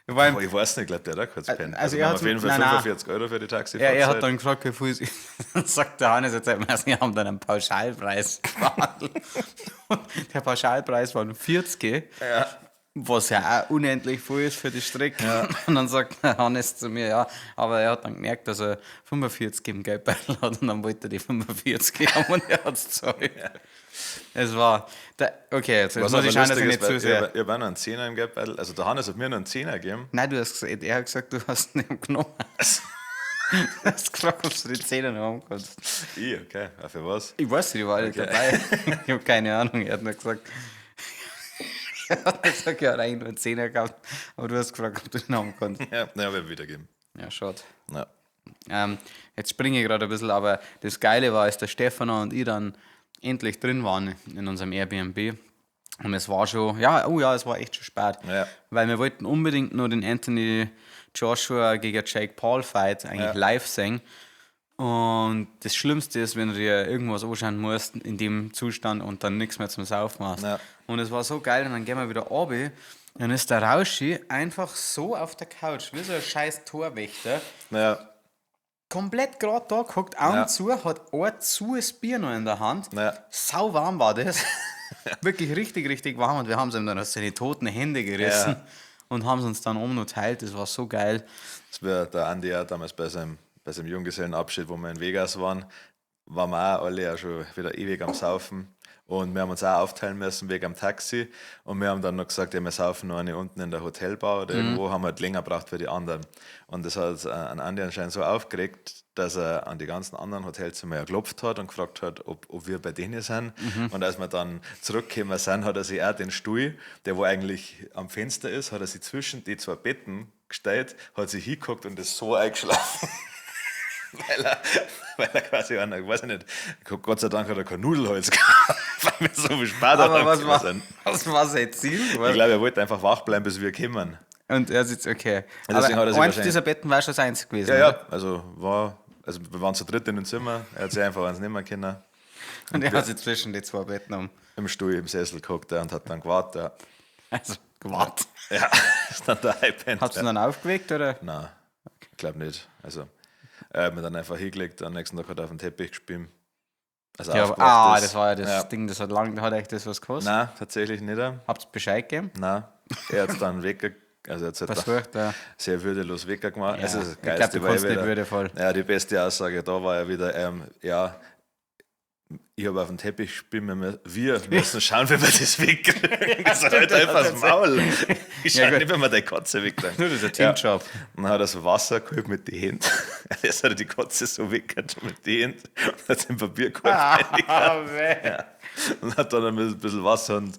Speaker 2: Ich war
Speaker 1: Aber ich weiß nicht, ich glaube, der hat auch kurz gepennt.
Speaker 2: also
Speaker 1: wir
Speaker 2: er
Speaker 1: haben
Speaker 2: hat-
Speaker 1: auf jeden Fall
Speaker 2: nein, nein.
Speaker 1: 45 Euro für die Taxifahrt.
Speaker 2: er hat dann gefragt, wie viel ist. Dann sagt der Hannes, jetzt wir haben dann einen Pauschalpreis verhandelt. Und der Pauschalpreis waren 40, was ja auch unendlich viel ist für die Strecke. Und dann sagt der Hannes zu mir, ja, aber er hat dann gemerkt, dass er 45 im Geldbeutel hat und dann wollte er die 45 haben und er hat es gezahlt. Es war, okay, jetzt
Speaker 1: Was
Speaker 2: muss ich schauen, dass ich nicht zu
Speaker 1: ich
Speaker 2: sehr...
Speaker 1: habe noch einen Zehner im Geldbeutel. Also der Hannes hat mir noch einen Zehner gegeben.
Speaker 2: Nein, du hast gesagt, er hat gesagt, du hast ihn nicht genommen. Du hast gefragt, ob du die Zähne noch haben kannst.
Speaker 1: Okay. Für was?
Speaker 2: Ich weiß nicht, ich war nicht dabei. Ich habe keine Ahnung. Er hat nur gesagt, er hat gesagt, er hat eigentlich nur einen Zehner gehabt, aber du hast gefragt, ob du den haben kannst.
Speaker 1: Ja, habe ich wiedergegeben.
Speaker 2: Ja, schade.
Speaker 1: Ja.
Speaker 2: Jetzt springe ich gerade ein bisschen, aber das Geile war, als der Stefano und ich dann endlich drin waren in unserem Airbnb. Und es war schon, es war echt schon spät.
Speaker 1: Ja.
Speaker 2: Weil wir wollten unbedingt nur den Anthony Joshua gegen Jake Paul Fight eigentlich live sehen. Und das Schlimmste ist, wenn du dir irgendwas anschauen musst in dem Zustand und dann nichts mehr zum Saufen hast.
Speaker 1: Ja.
Speaker 2: Und es war so geil und dann gehen wir wieder runter. Dann ist der Rauschi einfach so auf der Couch, wie so ein scheiß Torwächter,
Speaker 1: Ja.
Speaker 2: komplett gerade da geguckt, Augen
Speaker 1: Ja.
Speaker 2: zu, hat ein zues Bier noch in der Hand.
Speaker 1: Ja.
Speaker 2: Sau warm war das. Wirklich richtig, richtig warm. Und wir haben es ihm dann aus seine toten Hände gerissen und haben es uns dann noch teilt. Das war so geil.
Speaker 1: Das war der Andi auch damals bei seinem Junggesellenabschied, wo wir in Vegas waren wir auch alle ja schon wieder ewig am Saufen. Und wir haben uns auch aufteilen müssen wegen am Taxi. Und wir haben dann noch gesagt, ja, wir saufen noch eine unten in der Hotelbar oder irgendwo, haben halt länger gebraucht für die anderen. Und das hat an Andi anscheinend so aufgeregt, dass er an die ganzen anderen Hotelzimmer ja geklopft hat und gefragt hat, ob wir bei denen sind. Und als wir dann zurückgekommen sind, hat er sich auch den Stuhl, der wo eigentlich am Fenster ist, hat er sich zwischen die zwei Betten gestellt, hat sich hingeguckt und ist so eingeschlafen. weil er quasi, ich weiß nicht, Gott sei Dank hat er kein Nudelholz gehabt, weil wir so viel Spaß
Speaker 2: Aber
Speaker 1: haben.
Speaker 2: was war sein Ziel?
Speaker 1: Ich glaube, er wollte einfach wach bleiben, bis wir kommen.
Speaker 2: Und er sitzt, okay.
Speaker 1: Deswegen hat er
Speaker 2: Aber
Speaker 1: sich
Speaker 2: eins
Speaker 1: wahrscheinlich-
Speaker 2: dieser Betten war schon das einzige gewesen.
Speaker 1: Ja,
Speaker 2: oder?
Speaker 1: ja, also wir waren zu dritt in dem Zimmer, er hat sich einfach eins nehmen können,
Speaker 2: Und er hat sich zwischen die zwei Betten
Speaker 1: im Stuhl, im Sessel geguckt und hat dann gewartet.
Speaker 2: also gewartet.
Speaker 1: Ja, ist dann der iPad.
Speaker 2: Hast du ihn dann aufgeweckt, oder?
Speaker 1: Nein, ich glaube nicht. Also, er hat mir dann einfach hingelegt, am nächsten Tag hat er auf den Teppich gespielt. Also
Speaker 2: Ja,
Speaker 1: aufgewacht ist.
Speaker 2: das war ja das
Speaker 1: Ja.
Speaker 2: Ding, das hat lange, hat euch das was gekostet?
Speaker 1: Nein, tatsächlich nicht.
Speaker 2: Habt ihr Bescheid gegeben?
Speaker 1: Nein, er hat es dann also er hat es
Speaker 2: Versucht, ja.
Speaker 1: sehr würdelos weggemacht.
Speaker 2: Ja,
Speaker 1: Also das
Speaker 2: ich glaub,
Speaker 1: Geilste
Speaker 2: du
Speaker 1: war ja
Speaker 2: kannst nicht
Speaker 1: wieder,
Speaker 2: würdevoll.
Speaker 1: ja, die beste Aussage da war ja wieder, ja, ich habe auf dem Teppich gespielt, wir müssen schauen, wie wir das wegkriegen. Das ist halt einfach das Maul. Ich
Speaker 2: Ja,
Speaker 1: schaue
Speaker 2: gut.
Speaker 1: nicht, wenn wir die Katze wegkriegen.
Speaker 2: Nur das ist ein Teamjob.
Speaker 1: Dann hat er das Wasser geholt mit den Händen. Jetzt hat er die Katze so weggekriegt mit den Händen und hat den Papierkorb reingekriegt. Ja. Und hat dann ein bisschen Wasser und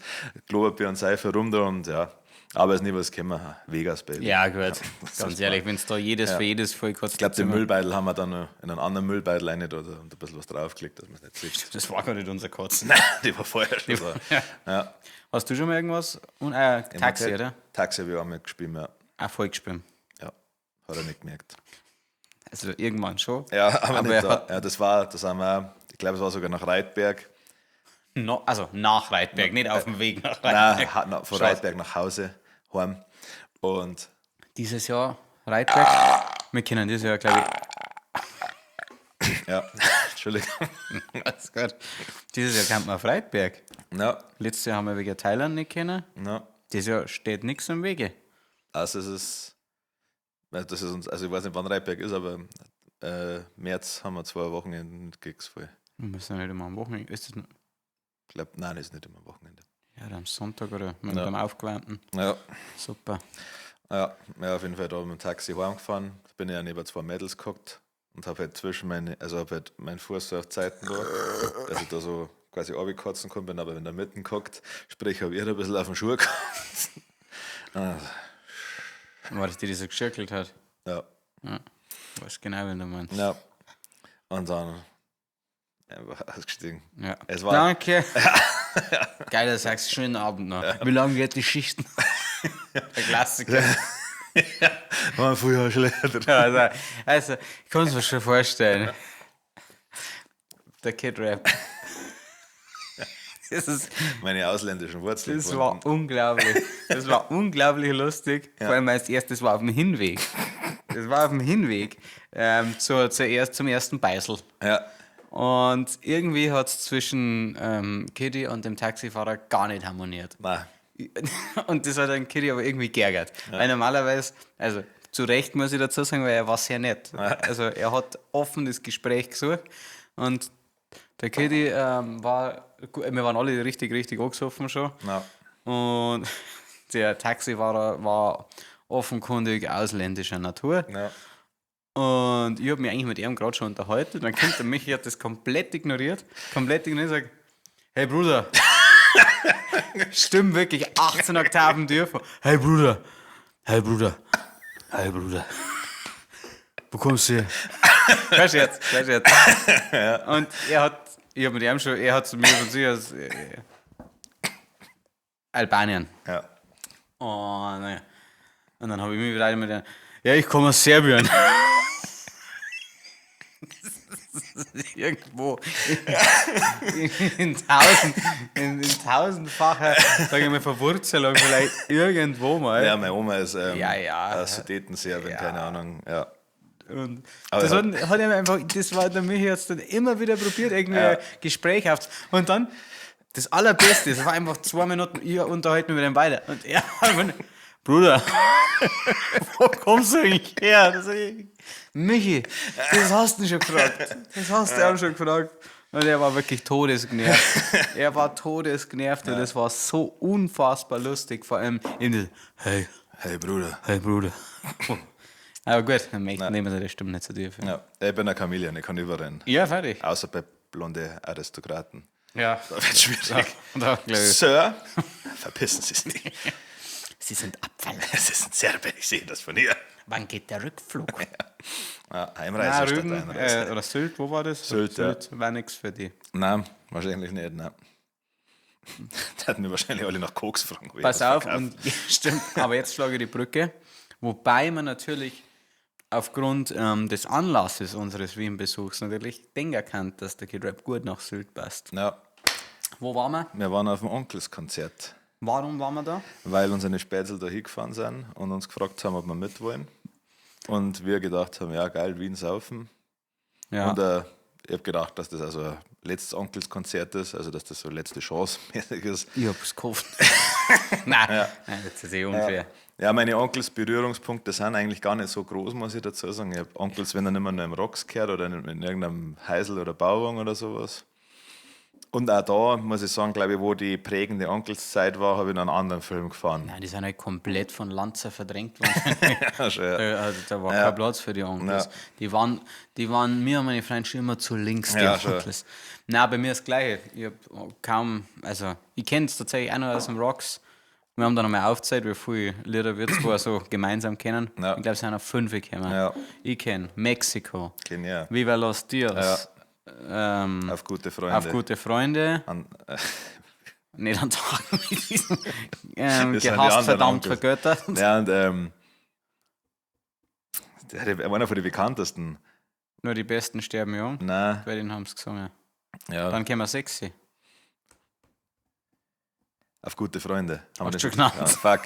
Speaker 1: Klopapier und Seife rum da und ja. Aber es ist nie was gekommen. Vegas, Baby.
Speaker 2: Ja, gut.
Speaker 1: Das
Speaker 2: Ganz
Speaker 1: ist
Speaker 2: ehrlich, wenn es da jedes für jedes voll kurz.
Speaker 1: Ich glaube, den Müllbeutel haben wir dann noch in einen anderen Müllbeutel rein und ein bisschen was draufgelegt, dass man es nicht sieht.
Speaker 2: Das war gar nicht unser Katze.
Speaker 1: Nein, die war vorher schon so. Ja.
Speaker 2: Hast du schon mal irgendwas? Taxi, oder?
Speaker 1: Taxi habe ich auch mal gespielt, ja.
Speaker 2: Auch voll gespielt.
Speaker 1: Ja, hat er nicht gemerkt.
Speaker 2: Also irgendwann schon.
Speaker 1: Ja, aber nicht
Speaker 2: er
Speaker 1: da.
Speaker 2: hat
Speaker 1: Ja, das haben wir, ich glaube, es war sogar nach Reitberg.
Speaker 2: also nach Reitberg, nicht auf dem Weg nach
Speaker 1: Nein,
Speaker 2: Reitberg.
Speaker 1: von
Speaker 2: Schau.
Speaker 1: Reitberg nach Hause, heim. Und
Speaker 2: Dieses Jahr Reitberg. Wir können dieses Jahr, glaube
Speaker 1: ja, Entschuldigung.
Speaker 2: ich. Alles gut. Dieses Jahr kommt man auf Reitberg.
Speaker 1: Ja,
Speaker 2: Letztes Jahr haben wir wegen Thailand nicht können.
Speaker 1: ja.
Speaker 2: Dieses Jahr steht nichts im Wege.
Speaker 1: Also es ist, das ist uns, also ich weiß nicht, wann Reitberg ist, aber März haben wir 2 Wochenenden Gigs voll.
Speaker 2: Wir müssen ja nicht immer am Wochenende. Ist das noch?
Speaker 1: Ich glaube, nein, ist nicht immer am Wochenende.
Speaker 2: Ja, dann am Sonntag oder mit
Speaker 1: Ja.
Speaker 2: dem Aufgewärmten.
Speaker 1: Ja.
Speaker 2: Super.
Speaker 1: Ja, auf jeden Fall da mit dem Taxi heimgefahren. Da bin ich ja neben 2 Mädels geguckt und habe halt hab halt meinen Fuß so auf die Seiten da, dass ich da so quasi runterkotzen kann, bin aber in der Mitte geguckt. Sprich, habe ich ein bisschen auf den Schuh gehabt.
Speaker 2: War das die, die so geschirkelt hat?
Speaker 1: Ja,
Speaker 2: Ja. Ich weiß genau, wie du meinst.
Speaker 1: ja. Und dann einfach ausgestiegen.
Speaker 2: Ja.
Speaker 1: Es war-
Speaker 2: Danke. Geiler Sachs, schönen Abend noch. Wie lange geht die Schichten? Der Klassiker.
Speaker 1: War früher schlecht.
Speaker 2: Ja, also, ich kann es mir schon vorstellen. Der Kid Rap.
Speaker 1: Meine ausländischen Wurzeln.
Speaker 2: Das war unglaublich. Das war unglaublich lustig. Vor allem als erstes war auf dem Hinweg. Das war auf dem Hinweg zum ersten Beißel.
Speaker 1: Ja,
Speaker 2: Und irgendwie hat es zwischen Kitty und dem Taxifahrer gar nicht harmoniert.
Speaker 1: nein.
Speaker 2: Und das hat dann Kitty aber irgendwie geärgert. Weil normalerweise, also zu Recht muss ich dazu sagen, weil er war sehr nett. Also er hat offen das Gespräch gesucht und der Kitty wir waren alle richtig angesoffen schon.
Speaker 1: Ja.
Speaker 2: Und der Taxifahrer war offenkundig ausländischer Natur.
Speaker 1: Ja.
Speaker 2: Und ich habe mich eigentlich mit ihm gerade schon unterhalten. Dann kommt der Michi, hat das komplett ignoriert und sagt: Hey Bruder, stimmt wirklich 18 Oktaven dürfen. Hey Bruder, hey Bruder, hey Bruder, wo kommst du her? Weißt du jetzt? Und ich habe mit ihm schon, er hat zu mir von sich aus Albanien.
Speaker 1: Ja.
Speaker 2: Und dann habe ich mich wieder mit ihm, ja, ich komme aus Serbien. Irgendwo in tausendfacher, sage ich mal, Verwurzelung vielleicht irgendwo mal.
Speaker 1: Ja, meine Oma ist
Speaker 2: Ja.
Speaker 1: aus Sudetenserbien, keine Ahnung. Ja.
Speaker 2: Und
Speaker 1: Aber
Speaker 2: das
Speaker 1: er
Speaker 2: hat ihm einfach, das war der Michi, hat es dann immer wieder probiert, irgendwie ein Gespräch auf. Und dann, das Allerbeste, es war einfach 2 Minuten, ich unterhalte mich mit dem beide. Und er einfach, Bruder, wo kommst du eigentlich her? Das sag ich, Michi, das hast du schon gefragt. Das hast du auch schon gefragt. Und er war wirklich todesgenervt. Er war todesgenervt und das war so unfassbar lustig. Vor allem in hey
Speaker 1: Bruder.
Speaker 2: Bruder. Aber gut, dann nehmen sie die Stimme nicht zu dir.
Speaker 1: Ja, ich bin ein Chameleon, ich kann überrennen.
Speaker 2: Ja, fertig.
Speaker 1: Außer bei blonde Aristokraten.
Speaker 2: Ja.
Speaker 1: Da wird es schwierig.
Speaker 2: Da, glaub ich.
Speaker 1: Sir, verpissen Sie sich.
Speaker 2: Sie sind Abfall.
Speaker 1: Es ist ein Serbe, ich sehe das von hier.
Speaker 2: Wann geht der Rückflug?
Speaker 1: Ja, Heimreise statt
Speaker 2: Rügen
Speaker 1: Einreise.
Speaker 2: oder Sylt, wo war das?
Speaker 1: Sylt, ja.
Speaker 2: war nichts für die.
Speaker 1: Nein, wahrscheinlich nicht. Nein. Die hatten mir wahrscheinlich alle nach Koks fragen. wie
Speaker 2: Pass
Speaker 1: das
Speaker 2: auf,
Speaker 1: verkauft.
Speaker 2: und ja, stimmt, aber jetzt schlage ich die Brücke. Wobei man natürlich aufgrund des Anlasses unseres Wien-Besuchs natürlich denken kann, dass der Kid Rap gut nach Sylt passt.
Speaker 1: Ja,
Speaker 2: Wo waren wir?
Speaker 1: wir waren auf dem Onkelskonzert,
Speaker 2: Warum waren wir da?
Speaker 1: weil unsere Spätzl da hingefahren sind und uns gefragt haben, ob wir mit wollen. Und wir gedacht haben, ja geil, Wien saufen.
Speaker 2: Ja.
Speaker 1: Und ich habe gedacht, dass das also ein letztes Onkelskonzert ist, also dass das so letzte Chance mäßig ist.
Speaker 2: Ich hab's gehofft. Nein, das ist eh unfair.
Speaker 1: Ja, meine Onkels Berührungspunkte sind eigentlich gar nicht so groß, muss ich dazu sagen. Ich habe Onkels, wenn er nicht mehr nur im Rocks gehört oder in irgendeinem Heisel oder Bauwagen oder sowas. Und auch da, muss ich sagen, glaube ich, wo die prägende Onkelszeit war, habe ich noch einen anderen Film gefahren.
Speaker 2: Nein, die sind halt komplett von Lanza verdrängt worden.
Speaker 1: Ja, schon, ja.
Speaker 2: Da war kein Platz für die Onkels.
Speaker 1: Ja.
Speaker 2: Die waren mir und meine Freunde schon immer zu links, die
Speaker 1: Ja, schon.
Speaker 2: Onkels. Nein, bei mir ist das Gleiche. Ich hab kaum, also ich kenne es tatsächlich auch noch aus dem Rocks. Wir haben dann einmal aufgezeigt, wie viele Lieder wir zwar so gemeinsam kennen.
Speaker 1: Ja.
Speaker 2: Ich glaube, es sind auf 5 gekommen.
Speaker 1: Ja.
Speaker 2: Ich kenne Mexiko,
Speaker 1: Kenn ich, ja.
Speaker 2: Viva los Dios,
Speaker 1: Auf gute Freunde.
Speaker 2: Auf gute Freunde,
Speaker 1: An,
Speaker 2: nicht an Tagen mit diesem
Speaker 1: Das sind die
Speaker 2: gehasst,
Speaker 1: anderen
Speaker 2: verdammt,
Speaker 1: Onkels.
Speaker 2: vergöttert.
Speaker 1: ja, und einer von den bekanntesten.
Speaker 2: Nur die Besten sterben jung,
Speaker 1: Nein,
Speaker 2: weil den haben sie gesungen.
Speaker 1: ja,
Speaker 2: Dann können wir sexy.
Speaker 1: auf gute Freunde. Haben
Speaker 2: Hast
Speaker 1: wir
Speaker 2: du
Speaker 1: das-
Speaker 2: genannt?
Speaker 1: Ja, fuck.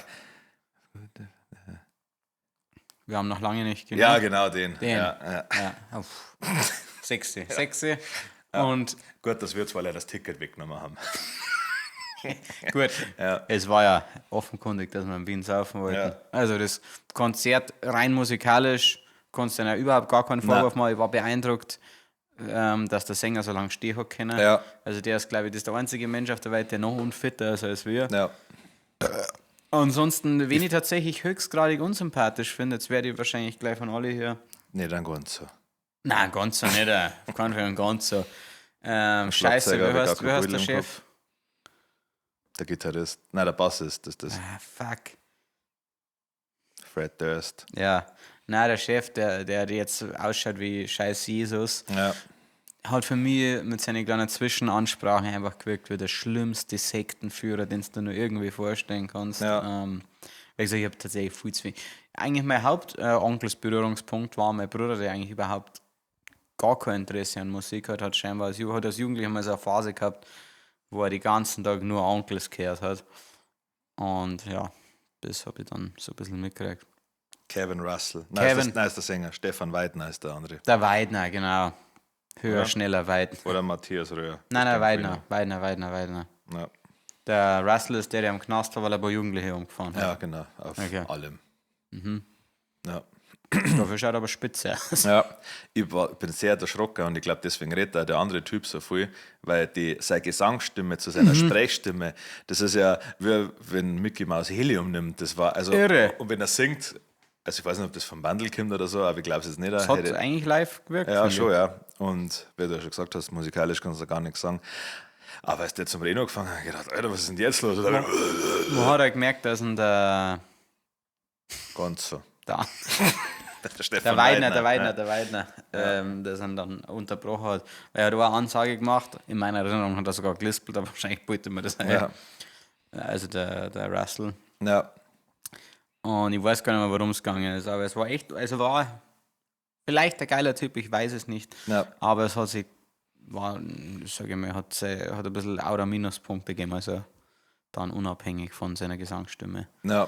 Speaker 2: Wir haben noch lange nicht genug.
Speaker 1: Ja, genau den.
Speaker 2: Den.
Speaker 1: Ja, ja.
Speaker 2: Ja. Uff. Sexy. Sexy. Und
Speaker 1: Gut, dass wir zwar leider das Ticket weggenommen haben.
Speaker 2: gut,
Speaker 1: Ja.
Speaker 2: es war ja offenkundig, dass wir in Wien saufen wollten.
Speaker 1: Ja.
Speaker 2: Also das Konzert rein musikalisch konntest du ja überhaupt gar keinen Vorwurf machen. Ich war beeindruckt, dass der Sänger so lange stehen hat können.
Speaker 1: Ja.
Speaker 2: Also der ist, glaube ich, das ist der einzige Mensch auf der Welt, der noch unfitter ist als wir.
Speaker 1: Ja.
Speaker 2: Ansonsten, wen ich tatsächlich höchstgradig unsympathisch finde, jetzt werde ich wahrscheinlich gleich von alle hier.
Speaker 1: Nee, dann ganz so.
Speaker 2: Nein, ganz so nicht. Auf keinen Fall ganz so. Scheiße,
Speaker 1: Schlagzeuger
Speaker 2: wie
Speaker 1: habe ich
Speaker 2: heißt
Speaker 1: gar keinen
Speaker 2: der
Speaker 1: Pudel im
Speaker 2: Chef?
Speaker 1: Kopf. Der Gitarrist. Nein, der Bassist ist das.
Speaker 2: Ah, fuck.
Speaker 1: Fred Durst.
Speaker 2: Ja. Nein, der Chef, der jetzt ausschaut wie scheiß Jesus,
Speaker 1: Ja.
Speaker 2: hat für mich mit seinen kleinen Zwischenansprachen einfach gewirkt wie der schlimmste Sektenführer, den du nur irgendwie vorstellen kannst.
Speaker 1: Ja.
Speaker 2: Wie gesagt, ich habe tatsächlich viel zu viel. Eigentlich mein Haupt-Onkels-Berührungspunkt war mein Bruder, der eigentlich überhaupt gar kein Interesse an Musik hat, hat scheinbar hat als Jugendlicher mal so eine Phase gehabt, wo er den ganzen Tag nur Onkels gehört hat. Und ja, das habe ich dann so ein bisschen mitgekriegt.
Speaker 1: Kevin Russell.
Speaker 2: Kevin.
Speaker 1: Nein, ist der Sänger. Stefan Weidner ist der andere.
Speaker 2: Der Weidner, genau. Höher,
Speaker 1: Ja.
Speaker 2: schneller, Weidner.
Speaker 1: Oder Matthias Röhr.
Speaker 2: Nein,
Speaker 1: Das
Speaker 2: Weidner.
Speaker 1: Ja.
Speaker 2: Der Russell ist der am Knast war, weil er ein paar Jugendliche umgefahren hat.
Speaker 1: Ja, genau. Auf
Speaker 2: Okay.
Speaker 1: allem. Ja.
Speaker 2: Dafür schaut aber spitze aus.
Speaker 1: Ja, bin sehr erschrocken und ich glaube, deswegen redet auch der andere Typ so viel, weil seine Gesangsstimme zu seiner Sprechstimme, das ist ja, wie wenn Mickey Mouse Helium nimmt. Das war also
Speaker 2: Irre.
Speaker 1: Und wenn er singt, also ich weiß nicht, ob das vom Wandel kommt oder so, aber ich glaube es jetzt nicht.
Speaker 2: Das hat eigentlich live gewirkt.
Speaker 1: Ja,
Speaker 2: finde
Speaker 1: schon,
Speaker 2: ich.
Speaker 1: ja. Und wie du ja schon gesagt hast, musikalisch kannst du gar nichts sagen. Aber als der zum Reden angefangen hat, habe ich gedacht, Alter, was ist denn jetzt los? Oder
Speaker 2: Man hat er gemerkt, dass ihn der
Speaker 1: ganz so.
Speaker 2: Der Weidner, das ihn dann unterbrochen hat. Weil er hat auch eine Ansage gemacht. In meiner Erinnerung hat er sogar gelispelt, aber wahrscheinlich wollte man das
Speaker 1: Ja.
Speaker 2: Also der Russell.
Speaker 1: Ja.
Speaker 2: Und ich weiß gar nicht mehr, warum es gegangen ist. Aber es war echt, also war vielleicht ein geiler Typ, ich weiß es nicht.
Speaker 1: Ja.
Speaker 2: Aber es hat sich, sage ich mal, hat ein bisschen Aura Minuspunkte gegeben, also dann unabhängig von seiner Gesangsstimme.
Speaker 1: Ja.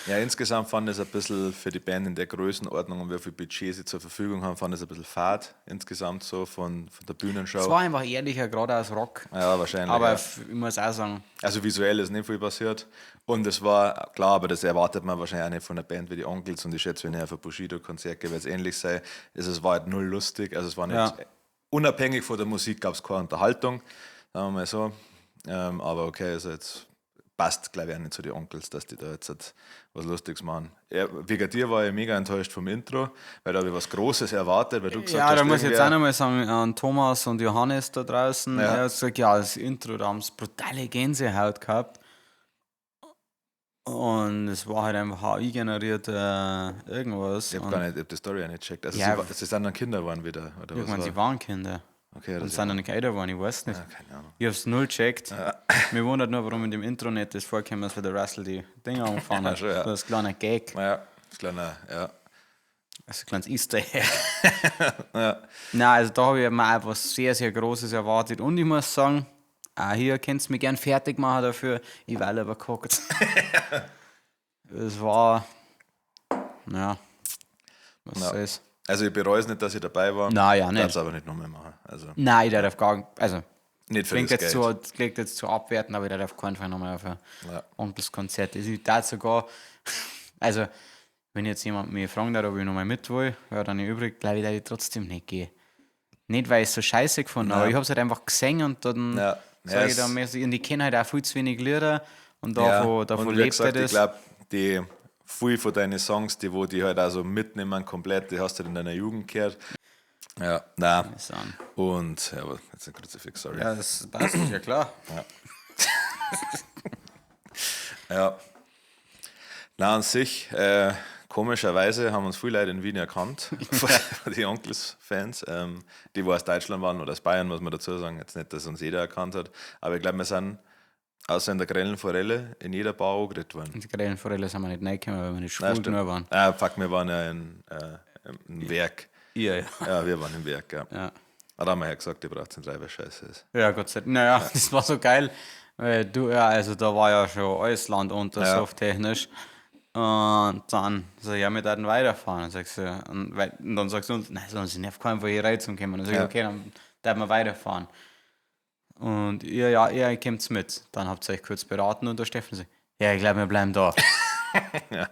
Speaker 1: Ja, insgesamt fand ich es ein bisschen für die Band in der Größenordnung und wie viel Budget sie zur Verfügung haben, fand ich es ein bisschen fad insgesamt so von der Bühnenshow.
Speaker 2: Es war einfach ehrlicher, gerade als Rock.
Speaker 1: Ja, wahrscheinlich.
Speaker 2: Aber
Speaker 1: ja.
Speaker 2: ich muss auch sagen,
Speaker 1: Also visuell ist nicht viel passiert. Und es war klar, aber das erwartet man wahrscheinlich auch nicht von einer Band wie die Onkels. Und ich schätze, wenn ich auf ein Bushido-Konzert gehe, wird es ähnlich sein. Es war halt null lustig. Also es war nicht,
Speaker 2: Ja.
Speaker 1: unabhängig von der Musik gab es keine Unterhaltung, sagen wir mal so. Aber okay, also jetzt passt, glaube ich, auch nicht zu den Onkels, dass die da jetzt halt was Lustiges machen. Ja, wegen dir war ich mega enttäuscht vom Intro, weil da habe ich was Großes erwartet, weil du gesagt
Speaker 2: ja,
Speaker 1: hast,
Speaker 2: da muss ich jetzt
Speaker 1: irgendwer-
Speaker 2: auch nochmal sagen, an Thomas und Johannes da draußen,
Speaker 1: Ja.
Speaker 2: er hat gesagt, ja, das Intro, da haben sie brutale Gänsehaut gehabt. Und es war halt einfach HI-generiert irgendwas.
Speaker 1: Ich habe
Speaker 2: Und
Speaker 1: gar nicht, ich hab die Story auch nicht gecheckt. Also
Speaker 2: Ja,
Speaker 1: sie sind dann Kinder geworden wieder. Oder
Speaker 2: irgendwann,
Speaker 1: was
Speaker 2: sie
Speaker 1: war?
Speaker 2: waren Kinder.
Speaker 1: Okay,
Speaker 2: Und
Speaker 1: das
Speaker 2: sind noch nicht älter geworden, ich weiß nicht.
Speaker 1: ja, keine Ahnung.
Speaker 2: Ich hab's null gecheckt. Mir wundert nur, warum in dem Intro nicht das vorkommt, dass der Russell die Dinger angefahren hat.
Speaker 1: schon, ja.
Speaker 2: So das kleine Gag,
Speaker 1: Ja, das kleine, ja.
Speaker 2: also ein kleines Easter Egg. Nein, also da habe ich mir auch was sehr, sehr Großes erwartet. Und ich muss sagen, auch hier könnt ihr mich gern fertig machen dafür. Ich war aber geguckt. Es war, ja, was
Speaker 1: Ja.
Speaker 2: soll's.
Speaker 1: Also ich bereue es nicht, dass ich dabei war.
Speaker 2: Nein, ja,
Speaker 1: Ich
Speaker 2: nicht.
Speaker 1: darf es aber nicht nochmal machen. Also
Speaker 2: Nein, ich darf auf gar also
Speaker 1: nicht für
Speaker 2: klingt
Speaker 1: das
Speaker 2: jetzt,
Speaker 1: Geld.
Speaker 2: klingt jetzt zu abwerten, aber ich darf auf keinen Fall nochmal auf ein
Speaker 1: Ja.
Speaker 2: Onkelskonzert. Ich darf sogar, also wenn jetzt jemand mich fragt, ob ich nochmal mit will, ja, dann übrig, glaube ich, dass ich trotzdem nicht gehe. Nicht, weil ich es so scheiße gefunden habe, aber ich habe es halt einfach gesehen und dann
Speaker 1: Ja.
Speaker 2: sage
Speaker 1: Ja,
Speaker 2: ich dann mehr so, und ich kenne halt auch viel zu wenig Lieder und davon
Speaker 1: und wie
Speaker 2: lebt
Speaker 1: gesagt,
Speaker 2: er
Speaker 1: ich
Speaker 2: das.
Speaker 1: glaube, die viel von deinen Songs, die die halt auch so mitnehmen komplett, die hast du in deiner Jugend gehört. Ja, nein.
Speaker 2: So an.
Speaker 1: Und, ja, aber jetzt ein Kruzifix, sorry.
Speaker 2: Ja, das passt, ja klar.
Speaker 1: Ja. Na, an sich, komischerweise haben uns viele Leute in Wien erkannt, die Onkels-Fans, die wo aus Deutschland waren oder aus Bayern, muss man dazu sagen. Jetzt nicht, dass uns jeder erkannt hat, aber ich glaube, wir sind außer in der Grellen Forelle in jeder Bar angeredet worden.
Speaker 2: Die Grellenforelle sind wir nicht reingekommen, weil wir nicht
Speaker 1: Nein,
Speaker 2: schwul
Speaker 1: stimmt.
Speaker 2: genug waren.
Speaker 1: Fuck, wir waren ja im Werk.
Speaker 2: Ja, ja.
Speaker 1: Ja, wir waren im Werk, ja.
Speaker 2: Ja.
Speaker 1: Da haben wir ja gesagt, ihr braucht einen Treiber, weil scheiße ist.
Speaker 2: Ja, Gott sei Dank. Naja, das war so geil. Weil du, ja, also da war ja schon alles Land unter,
Speaker 1: Ja.
Speaker 2: softtechnisch. Und dann so, ja, wir werden weiterfahren. Und, sagst du, und dann sagst du uns, nein, sollen sie nicht auf keinen Fall hier reinzukommen. Und dann sag ich,
Speaker 1: Ja.
Speaker 2: okay, dann werden wir weiterfahren. Und ihr kommt mit. Dann habt ihr euch kurz beraten und der Steffen sagt, ja, ich glaube, wir bleiben da.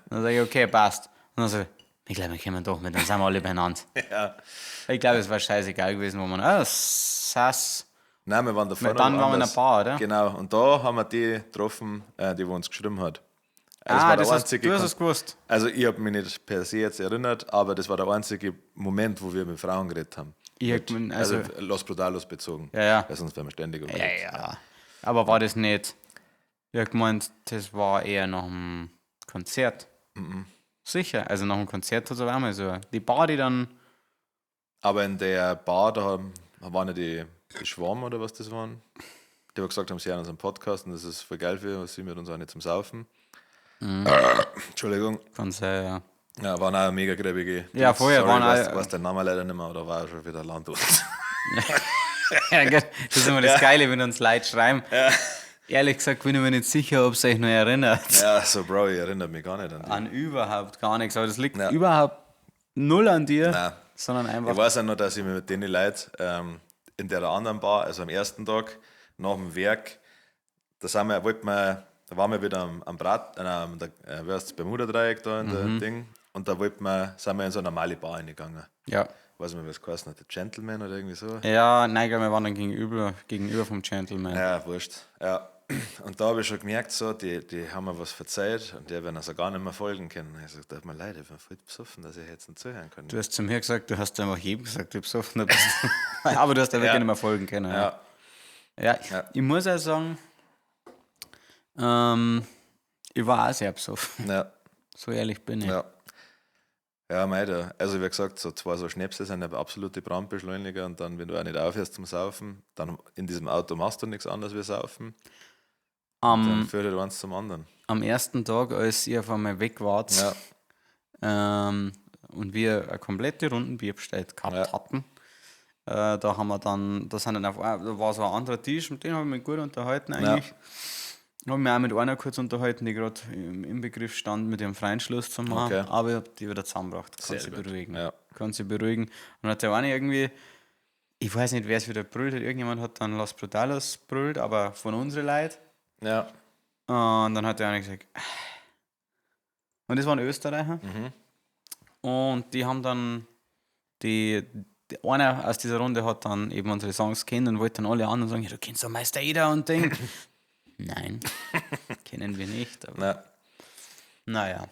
Speaker 2: Dann sage ich, okay, passt. Und dann sag ich glaube, wir kommen doch mit, dann sind wir alle beieinander.
Speaker 1: Ja.
Speaker 2: Ich glaube, es war scheißegal gewesen, wo man, sass.
Speaker 1: Nein, wir waren da vorne.
Speaker 2: Dann waren wir in
Speaker 1: woanders.
Speaker 2: einer Bar, oder?
Speaker 1: Genau, und da haben wir die getroffen, die uns geschrieben hat. Das
Speaker 2: Ah,
Speaker 1: war der
Speaker 2: das hast,
Speaker 1: einzige
Speaker 2: du hast es gewusst.
Speaker 1: Also ich habe mich nicht per se jetzt erinnert, aber das war der einzige Moment, wo wir mit Frauen geredet haben. Also Los Brutalos bezogen.
Speaker 2: Ja, ja.
Speaker 1: Weil sonst wären wir ständig
Speaker 2: Ja,
Speaker 1: unterwegs.
Speaker 2: ja. Aber war das nicht, ich hab gemeint, das war eher nach dem Konzert. Sicher, also nach dem Konzert hat es aber auch mal so. Die Bar, die dann,
Speaker 1: Aber in der Bar, da waren ja die Schwarm oder was das waren. Die haben gesagt, haben sie hören unseren Podcast und das ist voll geil für sie mit uns auch nicht zum Saufen. Entschuldigung.
Speaker 2: kann sein, ja.
Speaker 1: Ja, waren auch mega gräbige.
Speaker 2: Ja,
Speaker 1: Dudes.
Speaker 2: vorher waren
Speaker 1: ich
Speaker 2: auch-
Speaker 1: weiß den Namen leider nicht mehr, oder war er schon wieder Landwirt.
Speaker 2: Ja, gell, das ist immer das Geile, wenn uns Leute schreiben. Ehrlich gesagt bin ich mir nicht sicher, ob es euch noch erinnert.
Speaker 1: Ja, so Bro, ich erinnere mich gar nicht an die.
Speaker 2: An überhaupt gar nichts. Aber das liegt
Speaker 1: Ja.
Speaker 2: überhaupt null an dir,
Speaker 1: Nein.
Speaker 2: sondern
Speaker 1: Ich
Speaker 2: einfach.
Speaker 1: weiß auch noch, dass ich mich mit den Leuten in der anderen Bar, also am ersten Tag, nach dem Werk, da waren wir wieder am Bermuda-Dreieck da in der Ding, und da sind wir in so eine normale Bar reingegangen.
Speaker 2: Ja.
Speaker 1: Weiß nicht mehr, was geheißen hat, der Gentleman oder irgendwie so.
Speaker 2: Ja, nein, wir waren dann gegenüber vom Gentleman.
Speaker 1: Ja, wurscht. Ja. Und da habe ich schon gemerkt, so, die haben mir was verzeiht und die werden also gar nicht mehr folgen können. Ich sage, tut mir leid, ich bin voll besoffen, dass ich jetzt nicht zuhören kann.
Speaker 2: Du hast zu mir gesagt, du hast einfach jedem gesagt, du bist besoffen. Aber du hast da wirklich nicht mehr folgen können.
Speaker 1: Ja.
Speaker 2: Ja,
Speaker 1: Ja.
Speaker 2: ich muss auch sagen, ich war auch sehr besoffen.
Speaker 1: Ja.
Speaker 2: So ehrlich bin ich.
Speaker 1: Ja. Ja, meide. Also wie gesagt, so zwei so Schnäpse sind ja absolute Brandbeschleuniger und dann, wenn du auch nicht aufhörst zum Saufen, dann in diesem Auto machst du nichts anderes wie Saufen, dann führt halt eins zum anderen.
Speaker 2: Am ersten Tag, als ihr auf einmal weg wart
Speaker 1: Ja.
Speaker 2: und wir eine komplette Rundenbier bestellt gehabt
Speaker 1: Ja.
Speaker 2: hatten, da haben wir dann, da war so ein anderer Tisch, mit dem habe ich mich gut unterhalten eigentlich. Habe mich auch mit einer kurz unterhalten, die gerade im Begriff stand, mit dem freien Schluss zu machen.
Speaker 1: Okay.
Speaker 2: Aber ich habe die wieder zusammengebracht. Kann
Speaker 1: Sehr
Speaker 2: sie
Speaker 1: gut.
Speaker 2: beruhigen.
Speaker 1: Ja.
Speaker 2: Kann sie beruhigen. Und hat der eine irgendwie, ich weiß nicht, wer es wieder brüllt hat, irgendjemand hat dann Los Brutalos brüllt, aber von unseren Leuten.
Speaker 1: Ja.
Speaker 2: Und dann hat der eine gesagt, und das waren Österreicher. Und die haben dann, einer aus dieser Runde hat dann eben unsere Songs kennen und wollte dann alle anderen sagen, ja, du kennst doch Meister Eder und Ding. Nein, kennen wir nicht. Aber
Speaker 1: Na,
Speaker 2: naja,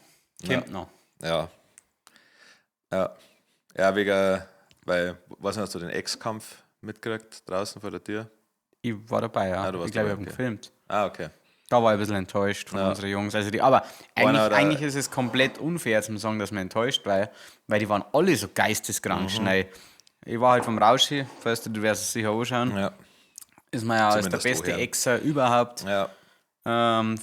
Speaker 2: kommt noch.
Speaker 1: ja. Ja. Ja, weil, was hast du den Ex-Kampf mitgekriegt draußen vor der Tür?
Speaker 2: Ich war dabei, ja.
Speaker 1: Ah, du warst
Speaker 2: Ich glaube, ich
Speaker 1: dabei,
Speaker 2: habe ihn
Speaker 1: okay.
Speaker 2: gefilmt.
Speaker 1: Ah, okay.
Speaker 2: Da war ich ein bisschen enttäuscht von unseren Jungs. Also aber
Speaker 1: Einer oder-
Speaker 2: eigentlich ist es komplett unfair zum sagen, dass man enttäuscht war, weil die waren alle so geisteskrank schnell. Ich war halt vom Rauschi, falls du wirst es sicher anschauen.
Speaker 1: Ja.
Speaker 2: Ist mir ja als der
Speaker 1: Zumindest
Speaker 2: beste
Speaker 1: daheim.
Speaker 2: Exer überhaupt
Speaker 1: Ja.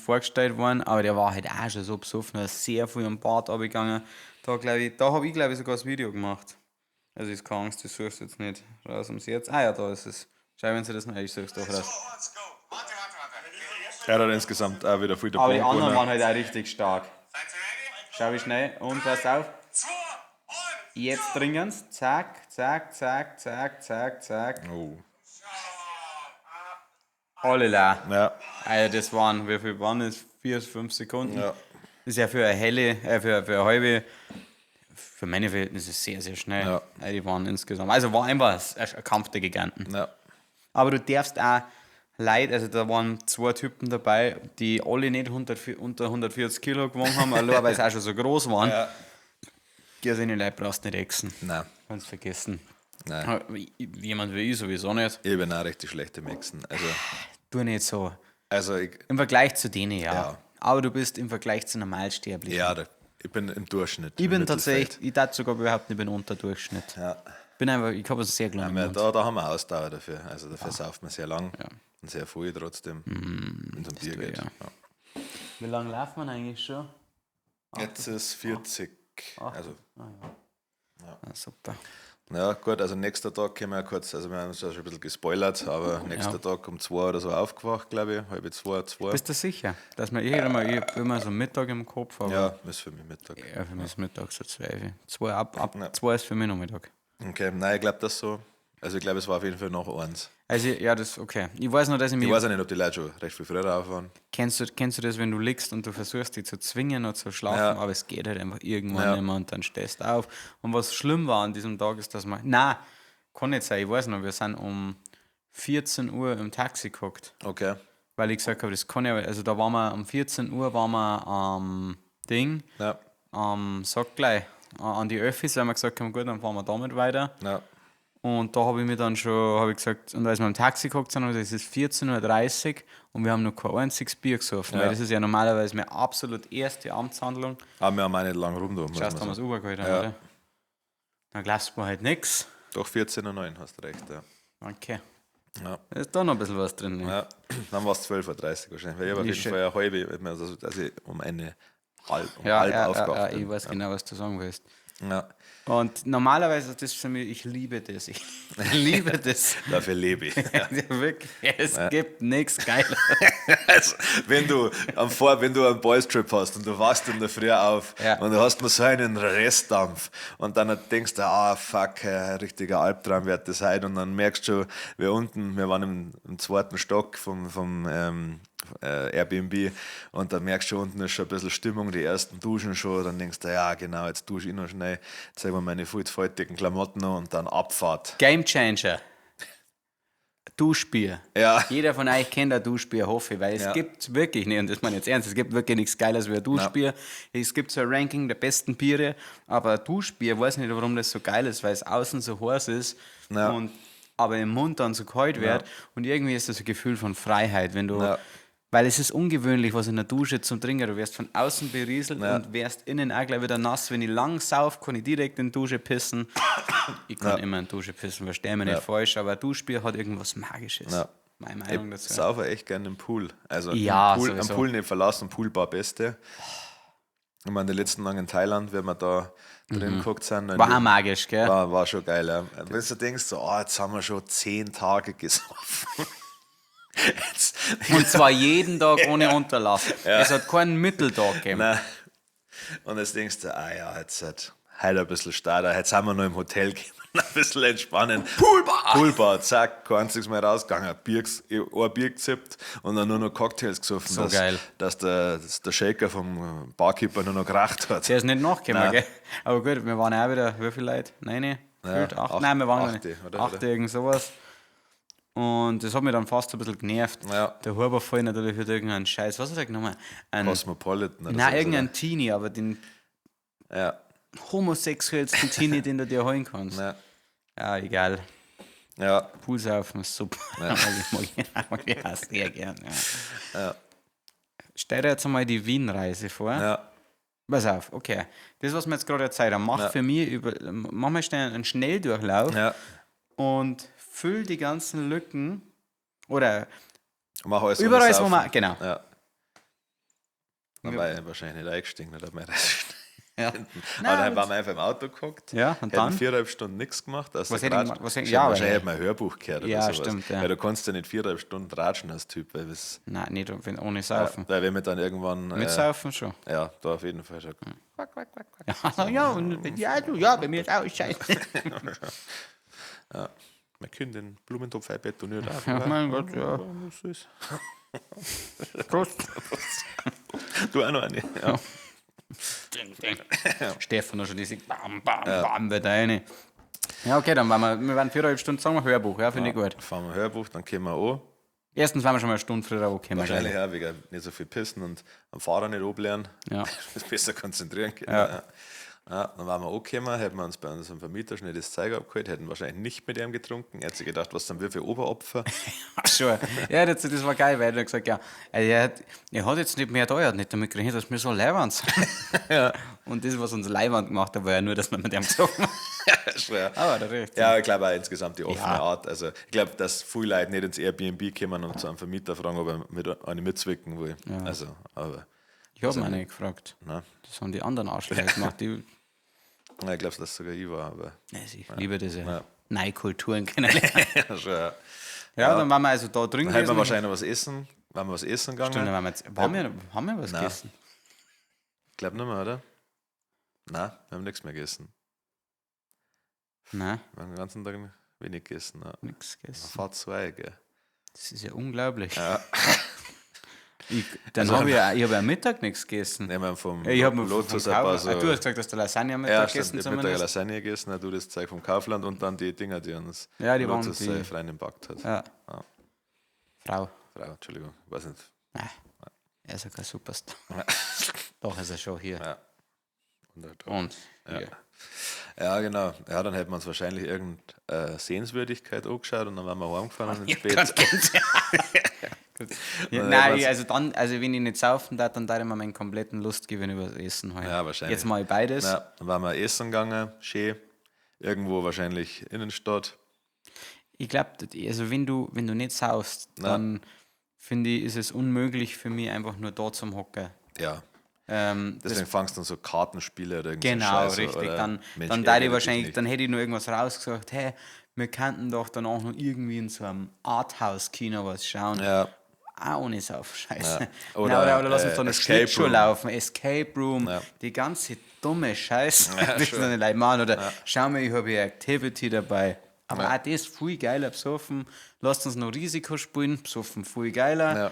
Speaker 2: vorgestellt worden, aber der war halt auch schon so besoffen, er ist sehr viel am Bad abgegangen. Da habe ich glaube ich sogar das Video gemacht. Also ist keine Angst, das suchst du jetzt nicht raus ums Jetzt. Ah ja, da ist es. Schau, wenn sie das noch, ich such's doch raus.
Speaker 3: Let's go. Warte.
Speaker 1: Er hat insgesamt auch wieder viel
Speaker 2: Aber die
Speaker 1: davon
Speaker 2: anderen waren
Speaker 1: gewonnen.
Speaker 2: halt auch richtig stark.
Speaker 3: Seid ihr ready?
Speaker 2: Schau wie schnell und pass auf.
Speaker 3: 2 und
Speaker 2: Jetzt dringen's. Zack, zack, zack, zack, zack, zack.
Speaker 1: Oh.
Speaker 2: Alle la.
Speaker 1: Ja.
Speaker 2: Also das waren, wie viel waren das? 4, 5 Sekunden.
Speaker 1: Ja.
Speaker 2: Das ist ja für eine helle, für eine halbe, für meine Verhältnisse sehr, sehr schnell.
Speaker 1: Ja.
Speaker 2: Die waren insgesamt, also war einfach ein Kampf der Giganten.
Speaker 1: Ja.
Speaker 2: Aber du darfst auch Leute, also da waren 2 Typen dabei, die alle nicht unter 140 Kilo gewogen haben, allein weil sie auch schon so groß waren.
Speaker 1: Ja.
Speaker 2: Die sind Leute brauchst du nicht exen.
Speaker 1: Nein.
Speaker 2: Kannst vergessen.
Speaker 1: Nein.
Speaker 2: Jemand wie ich sowieso nicht.
Speaker 1: Ich bin auch richtig schlechte Mixen.
Speaker 2: Tu nicht so.
Speaker 1: Also ich,
Speaker 2: Im Vergleich zu denen, ja.
Speaker 1: Ja.
Speaker 2: Aber du bist im Vergleich zu Normalsterblichen.
Speaker 1: ja, ich bin im Durchschnitt.
Speaker 2: Ich
Speaker 1: im
Speaker 2: bin
Speaker 1: Mittelfeld.
Speaker 2: tatsächlich, ich darf sogar behaupten, ich bin unter Durchschnitt.
Speaker 1: Ja.
Speaker 2: Bin einfach, ich habe es sehr klein.
Speaker 1: Ja, da haben wir Ausdauer dafür. Also dafür sauft man sehr lang und sehr viel trotzdem. Wenn es um Bier geht.
Speaker 2: ja.
Speaker 1: Ja.
Speaker 2: Wie lange läuft man eigentlich schon?
Speaker 1: Jetzt ist 40. Also,
Speaker 2: Ah, super.
Speaker 1: ja, gut, also nächster Tag können wir ja kurz, also wir haben uns ja schon ein bisschen gespoilert, aber nächster Tag um 2 oder so aufgewacht, glaube ich. Halb 2.
Speaker 2: Bist du sicher, dass man irgendwann, ich habe immer so Mittag im Kopf, aber
Speaker 1: Ja, ist für mich Mittag.
Speaker 2: ja, für mich ist Mittag so 12. 2 ab
Speaker 1: Ja.
Speaker 2: 2 ist für mich noch Mittag.
Speaker 1: Okay, nein, ich glaube das so. Also ich glaube, es war auf jeden Fall noch 1.
Speaker 2: Also, ja, das okay. Ich weiß noch, dass ich
Speaker 1: Ich
Speaker 2: mich.
Speaker 1: weiß auch nicht, ob die Leute schon recht viel früher drauf waren.
Speaker 2: Kennst du das, wenn du liegst und du versuchst, dich zu zwingen und zu schlafen,
Speaker 1: Ja.
Speaker 2: aber es geht halt einfach irgendwann
Speaker 1: Ja.
Speaker 2: nicht mehr und dann stehst du auf. Und was schlimm war an diesem Tag ist, dass man. Nein, kann nicht sein, ich weiß noch, wir sind um 14 Uhr im Taxi geguckt,
Speaker 1: Okay.
Speaker 2: weil ich gesagt habe, das kann ja. Also, da waren wir um 14 Uhr waren wir am Ding,
Speaker 1: Ja,
Speaker 2: sag gleich, an die Öffis, weil wir gesagt haben, gut, dann fahren wir damit weiter.
Speaker 1: ja,
Speaker 2: Und da habe ich mir dann schon, habe ich gesagt, und als wir im Taxi geguckt sind, habe ich gesagt, es ist 14:30 Uhr und wir haben noch kein einziges Bier gesoffen,
Speaker 1: Ja.
Speaker 2: weil das ist ja normalerweise meine absolut erste Amtshandlung.
Speaker 1: aber wir haben auch nicht lange rum da. muss
Speaker 2: Schaust,
Speaker 1: man
Speaker 2: haben wir es
Speaker 1: sagen.
Speaker 2: übergeholt,
Speaker 1: Ja.
Speaker 2: oder? Dann glaubst du mir halt nichts.
Speaker 1: Doch 14:09 hast du recht, ja.
Speaker 2: Okay.
Speaker 1: Ja.
Speaker 2: Da ist da noch ein bisschen was drin. Ne?
Speaker 1: Ja, dann war es 12:30 Uhr wahrscheinlich. Weil ich habe auf
Speaker 2: Wie
Speaker 1: jeden
Speaker 2: schön.
Speaker 1: Fall eine halbe, also ich um eine halb
Speaker 2: Ja,
Speaker 1: aufgewacht bin.
Speaker 2: ich weiß genau, was du sagen willst.
Speaker 1: Ja,
Speaker 2: Und normalerweise ist das für mich, ich liebe das. Ich liebe das.
Speaker 1: dafür lebe ich.
Speaker 2: Ja, wirklich, es gibt nichts Geiles.
Speaker 1: Also, wenn du einen Boys-Trip hast und du wachst in der Früh auf
Speaker 2: Ja.
Speaker 1: und du hast nur so einen Restdampf und dann denkst du, fuck, ein richtiger Albtraum wird das sein und dann merkst du, wir waren im 2. Stock vom Airbnb und dann merkst du, unten ist schon ein bisschen Stimmung, die ersten duschen schon, dann denkst du, ja genau, jetzt dusche ich noch schnell, zeig mir meine faltigen Klamotten an und dann Abfahrt.
Speaker 2: Game Changer. Duschbier.
Speaker 1: Ja.
Speaker 2: Jeder von euch kennt ein Duschbier, hoffe ich, weil es
Speaker 1: Ja.
Speaker 2: gibt wirklich nicht, und das meine ich jetzt ernst, es gibt wirklich nichts Geiles wie ein Duschbier. Es gibt so ein Ranking der besten Biere, aber ein Duschbier, weiß nicht, warum das so geil ist, weil es außen so heiß ist
Speaker 1: Ja.
Speaker 2: und aber im Mund dann so kalt wird und irgendwie ist das ein Gefühl von Freiheit, wenn du,
Speaker 1: Ja.
Speaker 2: weil es ist ungewöhnlich, was in der Dusche zum Trinken, du wirst von außen berieselt
Speaker 1: Ja.
Speaker 2: und wirst innen auch gleich wieder nass. Wenn ich lang sauf, kann ich direkt in die Dusche pissen. Ich kann immer in die Dusche pissen, verstehe mich nicht falsch, aber ein Duschbier hat irgendwas Magisches.
Speaker 1: Ja.
Speaker 2: Meine Meinung
Speaker 1: Ich
Speaker 2: dazu.
Speaker 1: saufe echt gerne im Pool. Also
Speaker 2: Ja,
Speaker 1: am
Speaker 2: sowieso.
Speaker 1: Pool nicht verlassen, Poolbar Beste. Ich meine, die letzten Tagen in Thailand, wenn wir da drin geguckt sind,
Speaker 2: War auch magisch, gell?
Speaker 1: war schon geil. Ja. Wenn du denkst, so, jetzt haben wir schon 10 Tage gesoffen. Jetzt,
Speaker 2: Und zwar jeden Tag ohne Unterlass. Es hat keinen Mitteltag gegeben.
Speaker 1: nein. Und jetzt denkst du, jetzt halt heute ein bisschen starter, jetzt sind wir noch im Hotel, gehen wir ein bisschen entspannen. Poolbar, zack, kein einziges Mal rausgegangen, ein Bier gezippt und dann nur noch Cocktails gesoffen,
Speaker 2: So geil.
Speaker 1: dass der Shaker vom Barkeeper nur noch geracht hat.
Speaker 2: Der ist nicht nachgekommen,
Speaker 1: Nein.
Speaker 2: gell? Aber gut, wir waren auch wieder, wie viele Leute? 9? Gefühlt 8? Nein, wir waren
Speaker 1: achte,
Speaker 2: nicht.
Speaker 1: oder?
Speaker 2: 8, irgend sowas. Und das hat mich dann fast ein bisschen genervt.
Speaker 1: Ja.
Speaker 2: Der Huber voll natürlich für irgendeinen Scheiß. Was hat er genommen?
Speaker 1: Cosmopolitan oder
Speaker 2: Nein,
Speaker 1: so.
Speaker 2: irgendein Teenie, aber den
Speaker 1: Ja,
Speaker 2: homosexuellsten Teenie, den du dir holen kannst.
Speaker 1: ja,
Speaker 2: Ja, egal.
Speaker 1: ja,
Speaker 2: Poolsaufen ist super. Mag ich auch sehr gern. Ja.
Speaker 1: ja.
Speaker 2: Stell dir jetzt einmal die Wien-Reise vor.
Speaker 1: ja.
Speaker 2: Pass auf, okay. Das, was wir jetzt gerade erzählt haben, mach für mich mach mal schnell einen Schnelldurchlauf
Speaker 1: Ja.
Speaker 2: und füll die ganzen Lücken oder
Speaker 1: Mach alles
Speaker 2: überall,
Speaker 1: ohne
Speaker 2: ist, wo
Speaker 1: Saufen.
Speaker 2: man, genau.
Speaker 1: Ja. Man war wahrscheinlich nicht eingestiegen, nicht mehr
Speaker 2: Ja.
Speaker 1: Aber dann waren wir einfach im Auto geguckt,
Speaker 2: Ja, und
Speaker 1: hätten
Speaker 2: dann?
Speaker 1: 4,5 Stunden nichts gemacht.
Speaker 2: Was hätte ich gemacht? Ja,
Speaker 1: wahrscheinlich
Speaker 2: aber-
Speaker 1: hätten wir ein Hörbuch gehört
Speaker 2: Ja,
Speaker 1: oder sowas.
Speaker 2: stimmt, ja.
Speaker 1: Weil du kannst ja nicht 4,5 Stunden ratschen als Typ, weil
Speaker 2: Nein, nicht ohne Saufen.
Speaker 1: weil wir dann irgendwann
Speaker 2: Mit Saufen schon.
Speaker 1: ja, da auf jeden Fall schon.
Speaker 2: Ja, bei mir ist auch scheiße.
Speaker 1: Wir können den Blumentopf betoniert auf.
Speaker 2: Ja, mein Gott, ja.
Speaker 1: Süß.
Speaker 2: Prost.
Speaker 1: Du auch noch eine. Ja.
Speaker 2: Stefan hat schon diese Bam, Bam, Bam wird rein. Ja, okay, dann waren wir 4,5 Stunden, sagen wir Hörbuch, ja, finde ich gut.
Speaker 1: Fahren wir Hörbuch, dann können wir an.
Speaker 2: Erstens waren wir schon mal eine Stunde früher angekommen.
Speaker 1: Wahrscheinlich auch wegen nicht so viel Pissen und am Fahrer nicht ablernen.
Speaker 2: Ja.
Speaker 1: Das besser konzentrieren können.
Speaker 2: Ja.
Speaker 1: Ja, dann waren wir angekommen, hätten wir uns bei unserem Vermieter schnell das Zeug abgeholt, hätten wahrscheinlich nicht mit ihm getrunken. Er hat sich gedacht, was sind wir für Oberopfer?
Speaker 2: Ach schon. Ja, das war geil, weil er hat gesagt, ja, er hat jetzt nicht mehr da, er hat nicht damit gerechnet, dass wir so Leihwand sind. Und das, was uns Leihwand gemacht hat, war ja nur, dass wir mit ihm gezogen haben.
Speaker 1: Schwer.
Speaker 2: Aber der recht.
Speaker 1: Ja, ich glaube auch insgesamt die offene
Speaker 2: Ja.
Speaker 1: Art. Also ich glaube, dass viele Leute nicht ins Airbnb kommen und zu einem Vermieter fragen, ob er mit einem mitzwicken will. Also, aber
Speaker 2: Ich habe mich nicht gefragt.
Speaker 1: na,
Speaker 2: Das haben die anderen Arschlöcher gemacht. Die,
Speaker 1: ich glaube, dass sogar ich war, aber
Speaker 2: ich liebe diese
Speaker 1: Ja.
Speaker 2: neue Kulturen kennenlernen.
Speaker 1: schon, ja.
Speaker 2: Ja, dann waren wir also da drin
Speaker 1: Dann hätten wir
Speaker 2: gewesen.
Speaker 1: wahrscheinlich noch was essen. Waren wir was essen gegangen?
Speaker 2: Stimmt, dann waren wir jetzt, haben wir was
Speaker 1: Nein.
Speaker 2: gegessen?
Speaker 1: Ich glaube nicht mehr, oder? Nein, wir haben nichts mehr gegessen.
Speaker 2: Nein,
Speaker 1: Wir haben den ganzen Tag wenig gegessen. Ja.
Speaker 2: nichts gegessen.
Speaker 1: Fahrt 2, gell?
Speaker 2: Das ist ja unglaublich.
Speaker 1: Ja.
Speaker 2: Dann habe ich hab ja am Mittag nichts gegessen.
Speaker 1: Nehmen wir vom
Speaker 2: Ich habe
Speaker 1: Lotus
Speaker 2: vom
Speaker 1: ein paar
Speaker 2: Kaufland,
Speaker 1: so.
Speaker 2: du hast gesagt, dass du Lasagne am Mittag
Speaker 1: Ja,
Speaker 2: gegessen
Speaker 1: stimmt, ich habe Mittag
Speaker 2: zumindest.
Speaker 1: Lasagne gegessen, ja, du das Zeug vom Kaufland und dann die Dinger, die uns
Speaker 2: Ja, die waren
Speaker 1: Lotus
Speaker 2: die-
Speaker 1: Freien gebackt hat.
Speaker 2: Ja.
Speaker 1: Ja.
Speaker 2: Frau.
Speaker 1: Frau, Entschuldigung, weiß nicht.
Speaker 2: Nein, er ist ja kein Superstar. Doch ist er schon hier.
Speaker 1: Ja.
Speaker 2: Und hier.
Speaker 1: Ja, genau. Ja, dann hätten wir uns wahrscheinlich irgendeine Sehenswürdigkeit angeschaut und dann waren wir heimgefahren und ins Bett.
Speaker 2: Ja, nein, also dann, also wenn ich nicht saufen darf, dann darf ich mir meinen kompletten Lustgewinn über das Essen holen.
Speaker 1: Ja, wahrscheinlich.
Speaker 2: Jetzt mal beides.
Speaker 1: Ja, dann waren wir essen gegangen, schön. Irgendwo wahrscheinlich Innenstadt.
Speaker 2: Ich glaube, also wenn du nicht saufst, dann finde ich, ist es unmöglich für mich, einfach nur da zum Hocken.
Speaker 1: Ja.
Speaker 2: Das,
Speaker 1: Deswegen fangst du dann so Kartenspiele oder irgendwie so
Speaker 2: genau,
Speaker 1: Scheiße,
Speaker 2: richtig.
Speaker 1: oder
Speaker 2: Dann
Speaker 1: Mensch,
Speaker 2: da
Speaker 1: ärgere
Speaker 2: ich
Speaker 1: dich
Speaker 2: wahrscheinlich,
Speaker 1: nicht.
Speaker 2: dann hätte ich nur irgendwas rausgesagt, hey, wir könnten doch dann auch noch irgendwie in so einem Arthouse-Kino was schauen.
Speaker 1: Ja.
Speaker 2: Auch ohne Sauf-Scheiße.
Speaker 1: Ja.
Speaker 2: Oder,
Speaker 1: Oder,
Speaker 2: oder lass uns so eine
Speaker 1: Escape
Speaker 2: Schlittschuh
Speaker 1: Room.
Speaker 2: laufen, Escape Room,
Speaker 1: Ja.
Speaker 2: die ganze dumme Scheiße.
Speaker 1: Ja,
Speaker 2: das
Speaker 1: schon.
Speaker 2: dann nicht Leute machen. Oder schau mal, ich habe hier Activity dabei. Aber auch das viel geiler besoffen. Lasst uns noch Risiko spielen, besoffen viel geiler.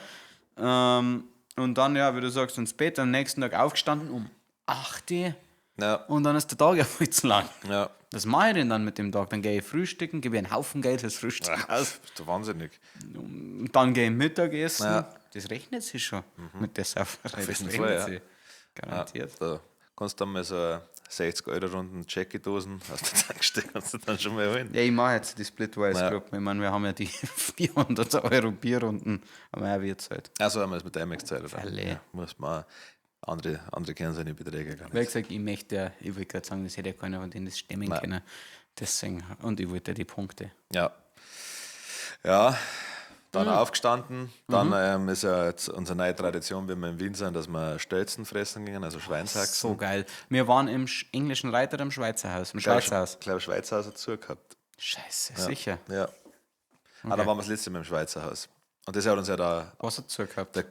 Speaker 2: Und dann, ja, wie du sagst, ins Bett, am nächsten Tag aufgestanden um 8 Uhr.
Speaker 1: Ja.
Speaker 2: Und dann ist der Tag ja viel zu lang.
Speaker 1: Ja.
Speaker 2: Was mache ich denn dann mit dem Tag? Dann gehe ich frühstücken, gebe einen Haufen Geld fürs Frühstück aus.
Speaker 1: Bist du wahnsinnig.
Speaker 2: Und dann gehe ich Mittagessen.
Speaker 1: Ja.
Speaker 2: Das rechnet sich schon mit der Sauferei. Das
Speaker 1: jeden
Speaker 2: rechnet
Speaker 1: Fall, ja.
Speaker 2: sich. Garantiert.
Speaker 1: Da kannst du dann mal so 60 € Runden Jackie-Dosen aus der Tankstelle kannst du dann schon mal holen.
Speaker 2: Ja, ich mache jetzt die Splitwise
Speaker 1: Ja.
Speaker 2: Club. Ich meine, wir haben ja die 400 € Bierrunden, haben wir ja wie Zeit.
Speaker 1: Also haben wir es mit der MX-Zeit, oder?
Speaker 2: Verle.
Speaker 1: Ja, muss man andere kennen seine Beträge gar
Speaker 2: Wie
Speaker 1: nicht.
Speaker 2: gesagt, ich möchte ja, ich wollte gerade sagen, das hätte ja keiner von denen das stemmen
Speaker 1: Nein.
Speaker 2: können. Deswegen, und ich wollte ja die Punkte.
Speaker 1: Ja. Ja, dann aufgestanden. Dann ist ja jetzt unsere neue Tradition, wenn wir in Wien sind, dass wir Stelzen fressen gingen, also Schweinshaxen.
Speaker 2: So geil. Wir waren im englischen Reiter im Schweizer Haus, im Schweizer Haus.
Speaker 1: Ich glaube, Schweizer Haus hat zu gehabt.
Speaker 2: Scheiße, sicher.
Speaker 1: Ja. Ah, da waren wir das letzte Mal im Schweizer Haus. Und das hat uns ja da,
Speaker 2: Was hat zu gehabt?
Speaker 1: der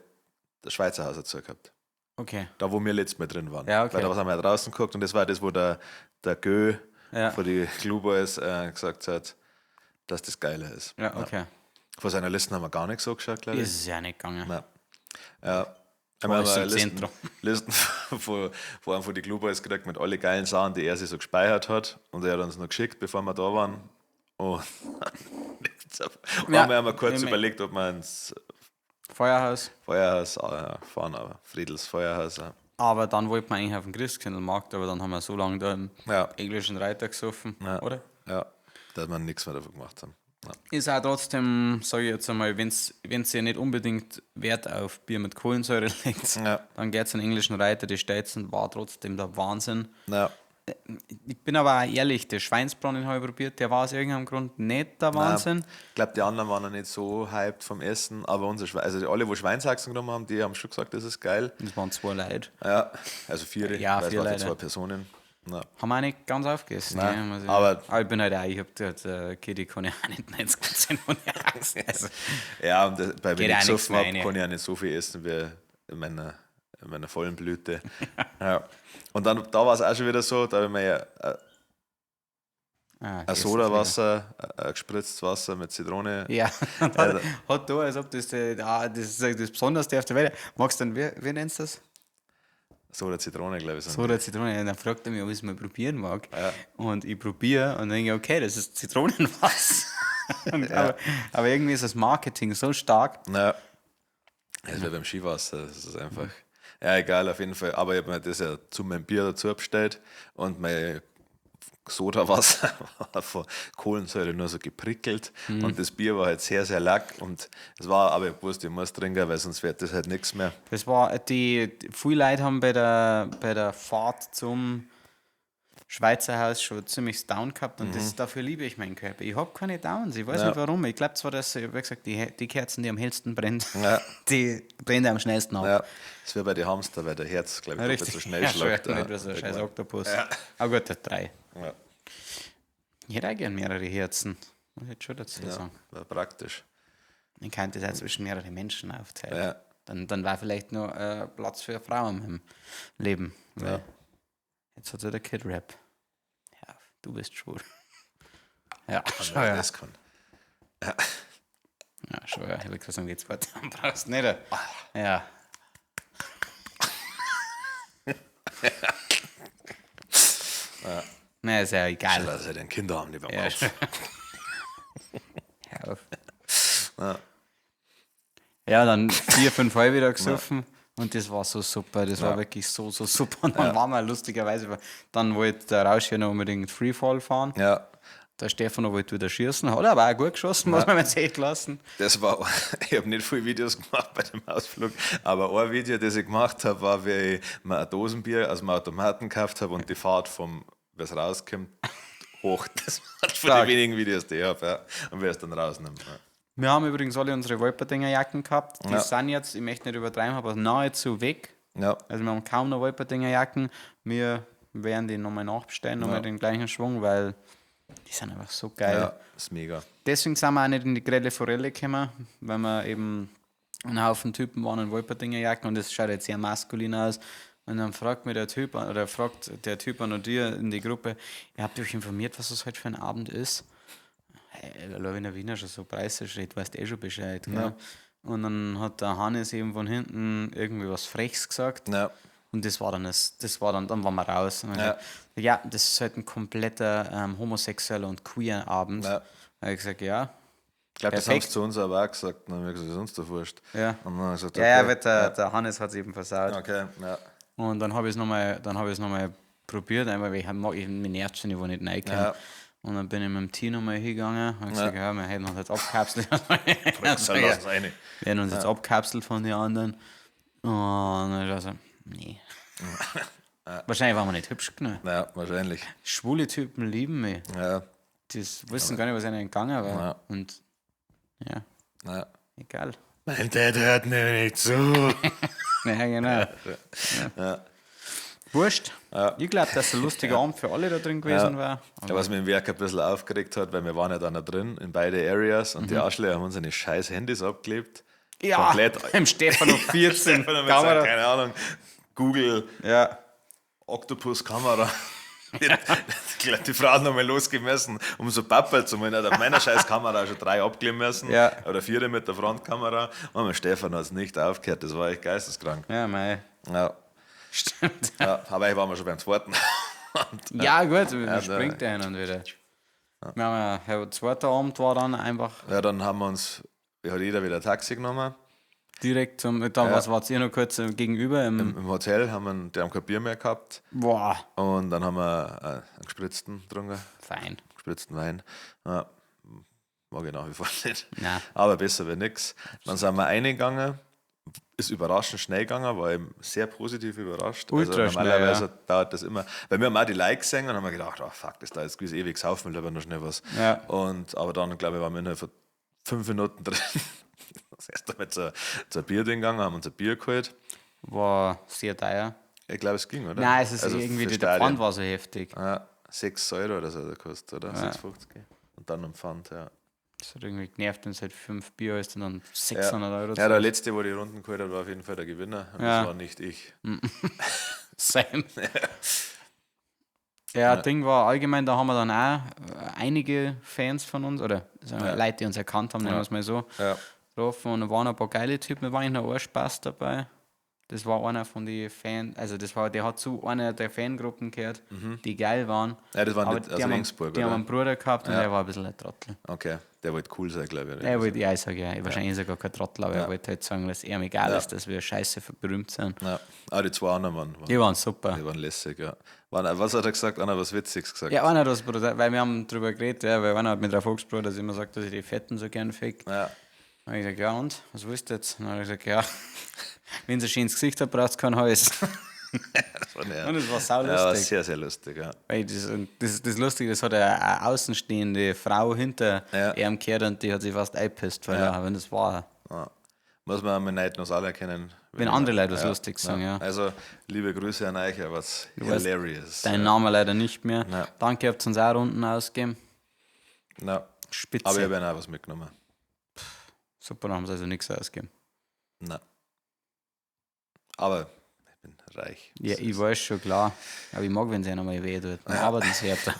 Speaker 1: Schweizer Haus hat zu gehabt.
Speaker 2: Okay.
Speaker 1: Da, wo wir letztes Mal drin waren.
Speaker 2: Ja, okay.
Speaker 1: Weil da haben wir ja draußen geguckt und das war das, wo der Gö
Speaker 2: Ja.
Speaker 1: von den Clueboys gesagt hat, dass das geiler ist.
Speaker 2: Ja, okay.
Speaker 1: Von seiner Listen haben wir gar nichts so geschaut, glaube ich.
Speaker 2: Ist es ja nicht gegangen.
Speaker 1: Nein. Ja.
Speaker 2: War
Speaker 1: Wir
Speaker 2: alles
Speaker 1: haben
Speaker 2: im
Speaker 1: Listen,
Speaker 2: Zentrum.
Speaker 1: Listen von einem von den Clueboys gekriegt mit allen geilen Sachen, die er sich so gespeichert hat. Und er hat uns noch geschickt, bevor wir da waren. Und
Speaker 2: Ja,
Speaker 1: haben wir kurz
Speaker 2: ich-
Speaker 1: überlegt, ob wir ins
Speaker 2: Feuerhaus.
Speaker 1: Feuerhaus fahren, aber Friedels Feuerhaus.
Speaker 2: Aber dann wollten wir eigentlich auf den Christkindlmarkt, aber dann haben wir so lange da im
Speaker 1: Ja.
Speaker 2: englischen Reiter gesoffen,
Speaker 1: Ja.
Speaker 2: oder?
Speaker 1: Ja, dass wir nichts mehr davon gemacht haben.
Speaker 2: Ist auch trotzdem, sage ich jetzt einmal, wenn es ja nicht unbedingt Wert auf Bier mit Kohlensäure legt,
Speaker 1: Ja.
Speaker 2: dann geht es einen englischen Reiter, die Stelzen war trotzdem der Wahnsinn.
Speaker 1: Ja.
Speaker 2: Ich bin aber auch ehrlich, der Schweinsbraten, den habe ich probiert, der war aus irgendeinem Grund nicht der Wahnsinn.
Speaker 1: Ich glaube, die anderen waren noch nicht so hyped vom Essen, aber also alle, die Schweinshaxen genommen haben, die haben schon gesagt, das ist geil.
Speaker 2: Das waren 2 Leute.
Speaker 1: Ja, also 4,
Speaker 2: Ja,
Speaker 1: weil es
Speaker 2: 4
Speaker 1: war für
Speaker 2: Leute.
Speaker 1: 2 Personen. Ja.
Speaker 2: Haben wir auch nicht ganz aufgegessen.
Speaker 1: Nein,
Speaker 2: ja, muss ich-
Speaker 1: aber-
Speaker 2: ich bin halt auch, ich habe Kitty kann ich auch nicht 90% von der Achse. Also,
Speaker 1: Ja, und bei
Speaker 2: Geht
Speaker 1: wenn ich
Speaker 2: auch nichts
Speaker 1: gesoffen habe,
Speaker 2: mehr rein.
Speaker 1: kann ich auch nicht so viel essen wie in meiner vollen Blüte. Ja. Und dann, da war es auch schon wieder so, da habe ich mir ein
Speaker 2: das ist
Speaker 1: Sodawasser, ein gespritztes Wasser mit Zitrone.
Speaker 2: Ja, und
Speaker 1: Also-
Speaker 2: hat da, als ob das das Besonderste auf der Welt. Magst du denn, wie nennst du das?
Speaker 1: Soda, Zitrone, glaube ich. sind
Speaker 2: Soda, Zitrone. Und dann fragt er mich, ob ich es mal probieren mag. Und ich probiere und dann denke ich, okay, das ist Zitronenwasser. aber irgendwie ist das Marketing so stark.
Speaker 1: die. Ja. Das wäre beim Skiwasser, das ist einfach. Ja, egal, auf jeden Fall. Aber ich habe mir das ja zu meinem Bier dazu bestellt und mein Sodawasser war von Kohlensäure nur so geprickelt und das Bier war halt sehr, sehr lack und es war, aber ich wusste, ich muss trinken, weil sonst wird das halt nichts mehr.
Speaker 2: Das war viele Leute haben bei der Fahrt zum Schweizer Haus schon ziemlich down gehabt und dafür liebe ich meinen Körper. Ich habe keine Downs, ich weiß nicht warum. Ich glaube zwar, dass, wie gesagt, die Kerzen, die am hellsten brennen,
Speaker 1: Ja.
Speaker 2: die brennen am schnellsten ab.
Speaker 1: Ja, das wäre bei den Hamster, weil der Herz, glaube ich, doppelt so schnell
Speaker 2: ja,
Speaker 1: schlägt.
Speaker 2: Nicht wie so ein scheiß Oktopus. Aber gut, der 3.
Speaker 1: Ja,
Speaker 2: Ich hätte auch gerne mehrere Herzen. Muss ich jetzt schon dazu sagen.
Speaker 1: war praktisch.
Speaker 2: Ich könnte das auch zwischen mehrere Menschen aufteilen.
Speaker 1: Ja.
Speaker 2: Dann war vielleicht noch Platz für eine Frau in meinem Leben. Weil
Speaker 1: Ja.
Speaker 2: jetzt hat er der Kid-Rap. Ja, du bist schwul. Ja, schon,
Speaker 1: Ja,
Speaker 2: ja.
Speaker 1: das kann.
Speaker 2: Ja, schon, ja. Ich habe gesagt, dann geht's weiter. Brauchst nicht. Ja. Na, ist ja egal.
Speaker 1: Dass er den Kinder haben, die beim
Speaker 2: Ja,
Speaker 1: Kopf.
Speaker 2: schon. Hör auf. Ja, dann 4, 5 Mal wieder gesoffen und das war so super. Das war wirklich so super. Und dann waren wir lustigerweise, dann wollte der Rausch ja noch unbedingt Freefall fahren.
Speaker 1: Ja,
Speaker 2: Der Stefano wollte wieder schießen, hat aber auch gut geschossen, muss man jetzt echt lassen.
Speaker 1: das war, ich habe nicht viele Videos gemacht bei dem Ausflug, aber ein Video, das ich gemacht habe, war, wie ich mir ein Dosenbier aus dem Automaten gekauft habe und die Fahrt vom, wie es rauskommt, hoch. Das war von
Speaker 2: Stark.
Speaker 1: den wenigen Videos, die ich habe. Ja. Und wer es dann rausnimmt. Ja.
Speaker 2: Wir haben übrigens alle unsere Wolperdinger Jacken gehabt. Die
Speaker 1: Ja.
Speaker 2: sind jetzt, ich möchte nicht übertreiben, aber nahezu weg.
Speaker 1: Ja.
Speaker 2: Also wir haben kaum noch Wolperdinger Jacken. Wir werden die nochmal nachbestellen, nochmal den gleichen Schwung, weil die sind einfach so geil.
Speaker 1: Ja, ist mega.
Speaker 2: Deswegen sind wir auch nicht in die grelle Forelle gekommen, weil wir eben ein Haufen Typen waren in Wolperdinger Jacken und das schaut jetzt sehr maskulin aus. Und dann fragt der Typ an und dir in die Gruppe, ihr habt euch informiert, was das heute für ein Abend ist? Hey, wenn der Wiener schon so Preise steht, weißt du eh schon Bescheid. Gell? Und dann hat der Hannes eben von hinten irgendwie was Frechs gesagt.
Speaker 1: Ja.
Speaker 2: Und das war dann, dann waren wir raus. Und dann
Speaker 1: Ja.
Speaker 2: gesagt, ja, das ist halt ein kompletter homosexueller und queer Abend.
Speaker 1: Ja.
Speaker 2: Da habe ich gesagt, ja.
Speaker 1: Ich glaube, das haben
Speaker 2: Perfekt.
Speaker 1: sie zu uns aber auch gesagt. Dann haben wir gesagt, das ist uns doch wurscht.
Speaker 2: Ja.
Speaker 1: Und dann haben wir gesagt,
Speaker 2: Ja,
Speaker 1: okay.
Speaker 2: weil der Hannes hat es eben versaut.
Speaker 1: Okay, ja.
Speaker 2: Und dann habe ich es nochmal probiert, einfach weil mich nervt schon, ich war nicht reingekommen.
Speaker 1: Ja.
Speaker 2: Und dann bin ich mit dem Team nochmal hingegangen und gesagt, ja, wir hätten uns jetzt abkapselt.
Speaker 1: Dann lass uns rein.
Speaker 2: Wir haben uns jetzt abkapselt von den anderen. Und dann war ich so, nee. Wahrscheinlich waren wir nicht hübsch genug.
Speaker 1: Ja, wahrscheinlich.
Speaker 2: Schwule Typen lieben mich.
Speaker 1: Ja,
Speaker 2: Die wissen gar nicht, was ihnen entgangen war.
Speaker 1: Ja.
Speaker 2: Und ja,
Speaker 1: ja.
Speaker 2: egal.
Speaker 1: Mein Dad hört mir nicht zu.
Speaker 2: Ja, genau.
Speaker 1: Ja.
Speaker 2: Wurscht. Ich glaube, dass es ein lustiger Abend für alle da drin gewesen war.
Speaker 1: Ja, was mich im Werk ein bisschen aufgeregt hat, weil wir waren ja dann noch drin in beide Areas und die Arschlöcher haben uns eine scheiß Handys abgeklebt.
Speaker 2: Ja,
Speaker 1: Komplett.
Speaker 2: im Stefano 14
Speaker 1: Von der
Speaker 2: Kamera.
Speaker 1: keine Ahnung, Google,
Speaker 2: Ja.
Speaker 1: Octopus-Kamera. Die Frau hat nochmal losgemessen, um so Pappel zu machen. Auf meiner scheiß Kamera schon 3 abkleben müssen.
Speaker 2: Ja.
Speaker 1: Oder 4 mit der Frontkamera. Und mein Stefan hat es nicht aufgehört. Das war echt geisteskrank.
Speaker 2: Ja, mei.
Speaker 1: Ja.
Speaker 2: Stimmt.
Speaker 1: Ja, aber ich war mal schon beim zweiten.
Speaker 2: Ja, gut, wie
Speaker 1: Ja,
Speaker 2: springt der hin und wieder. Wir haben der zweite Abend war dann einfach
Speaker 1: Ja, dann haben wir uns, hat jeder wieder ein Taxi genommen.
Speaker 2: direkt zum, was war es ihr noch kurz gegenüber im,
Speaker 1: Im Hotel haben wir, die haben kein Bier mehr gehabt.
Speaker 2: boah,
Speaker 1: Und dann haben wir einen gespritzten getrunken,
Speaker 2: fein.
Speaker 1: gespritzten Wein. Ja, Mag ich nach wie vor nicht.
Speaker 2: Nein.
Speaker 1: Aber besser wäre nix. Dann sind wir reingegangen, ist überraschend schnell gegangen, war eben sehr positiv überrascht.
Speaker 2: Ultra
Speaker 1: also normalerweise
Speaker 2: schnell,
Speaker 1: dauert das immer, weil wir haben auch die Likes gesehen und haben wir gedacht, oh fuck, das da jetzt gewiss ewig saufen, will aber noch schnell was.
Speaker 2: Ja.
Speaker 1: Aber dann, glaube ich, waren wir innerhalb von 5 Minuten drin. Das erste Mal zur Bierding gegangen, haben uns ein Bier geholt.
Speaker 2: War sehr teuer.
Speaker 1: Ich glaube, es ging, oder?
Speaker 2: Nein, es ist
Speaker 1: Also
Speaker 2: irgendwie,
Speaker 1: für
Speaker 2: der Pfand
Speaker 1: Stadien.
Speaker 2: war so heftig.
Speaker 1: Ja, 6 Euro oder so hat er gekostet, oder? 6,50. Und dann am Pfand, ja.
Speaker 2: Das hat irgendwie genervt, wenn es halt 5 Bier ist und dann 600 Euro.
Speaker 1: Ja, der letzte, wo die Runden geholt hat, war auf jeden Fall der Gewinner. Und
Speaker 2: Ja.
Speaker 1: das war nicht ich.
Speaker 2: Sam. Ja, Ding war allgemein, da haben wir dann auch einige Fans von uns, oder sagen wir, Leute, die uns erkannt haben, nennen wir es mal so,
Speaker 1: Ja.
Speaker 2: getroffen. Und da waren ein paar geile Typen, da war eigentlich noch ein Spaß dabei. Das war einer von den Fans, also der hat zu einer der Fangruppen gehört, die geil waren.
Speaker 1: Ja, das waren
Speaker 2: Aber
Speaker 1: nicht aus
Speaker 2: die haben,
Speaker 1: Regensburg,
Speaker 2: die haben
Speaker 1: oder?
Speaker 2: einen Bruder gehabt und der war ein bisschen ein Trottel.
Speaker 1: Okay, der wollte cool sein, glaube ich.
Speaker 2: Er wollte, ja, ich sage ja, wahrscheinlich ist er gar kein Trottel, aber er wollte halt sagen, dass ihm egal ist, dass wir scheiße berühmt sind.
Speaker 1: Ja. Ah, die zwei anderen waren,
Speaker 2: Die waren super.
Speaker 1: die waren lässig, ja. Was hat er gesagt? Einer hat was Witziges gesagt.
Speaker 2: Ja, einer hat das, Bruder, weil wir haben drüber geredet, ja, weil einer hat mir drauf angesprochen, dass ich immer sagt, dass ich die Fetten so gern fick.
Speaker 1: Ja.
Speaker 2: Dann habe ich gesagt, ja und? Was willst du jetzt? Dann habe ich gesagt, ja, wenn sie ein schönes Gesicht hat, brauchst du kein Hals.
Speaker 1: Ja.
Speaker 2: Und es war sau
Speaker 1: Ja, war
Speaker 2: lustig.
Speaker 1: sehr, sehr lustig, ja.
Speaker 2: Weil das Lustige, das hat eine außenstehende Frau hinter ihm gehört und die hat sich fast eingepisst, weil wenn das war.
Speaker 1: Ja. Muss man mit Neid noch alle erkennen.
Speaker 2: Wenn andere Leute was Lustiges sagen, ja.
Speaker 1: Also, liebe Grüße an euch, was
Speaker 2: weißt,
Speaker 1: hilarious.
Speaker 2: Dein Name leider nicht mehr.
Speaker 1: Ja.
Speaker 2: Danke, ihr habt uns auch Runden ausgegeben.
Speaker 1: Ja.
Speaker 2: Spitze.
Speaker 1: Aber ich habe ihnen auch was mitgenommen.
Speaker 2: Super, dann haben sie also nichts ausgegeben.
Speaker 1: Nein. Aber ich bin reich.
Speaker 2: Ja, ich weiß schon, klar. Aber ich mag, wenn es einmal weh tut. Dann arbeiten sie härter.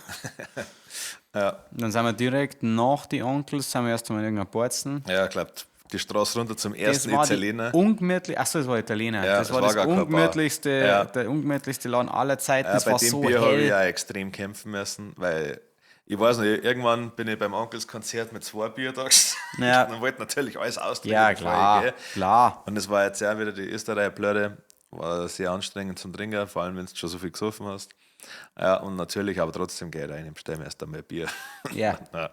Speaker 1: Ja,
Speaker 2: Dann sind wir direkt nach die Onkels, sind wir erst einmal in irgendeiner Borzen.
Speaker 1: ja, ich glaube, die Straße runter zum
Speaker 2: Das
Speaker 1: ersten
Speaker 2: war
Speaker 1: Italiener.
Speaker 2: ungemütlich. Achso, das war Italiener.
Speaker 1: Ja,
Speaker 2: das
Speaker 1: das
Speaker 2: war
Speaker 1: war
Speaker 2: das
Speaker 1: gar kein Bar.
Speaker 2: ungemütlichste,
Speaker 1: Ja.
Speaker 2: der ungemütlichste Laden aller Zeiten. Es
Speaker 1: Bei
Speaker 2: war
Speaker 1: dem
Speaker 2: so
Speaker 1: Bier habe ich
Speaker 2: hell.
Speaker 1: auch extrem kämpfen müssen, weil ich weiß nicht, irgendwann bin ich beim Onkelskonzert mit 2 Bier da gestanden
Speaker 2: Ja.
Speaker 1: und wollte natürlich alles austrinken.
Speaker 2: Ja,
Speaker 1: bevor
Speaker 2: klar,
Speaker 1: ich gehe.
Speaker 2: klar.
Speaker 1: Und es war jetzt auch wieder die Österreich-Blöde, war sehr anstrengend zum Trinken, vor allem wenn du schon so viel gesoffen hast. Ja, und natürlich, aber trotzdem gehe ich rein, ich bestelle mir erst einmal Bier.
Speaker 2: Ja,
Speaker 1: Ja,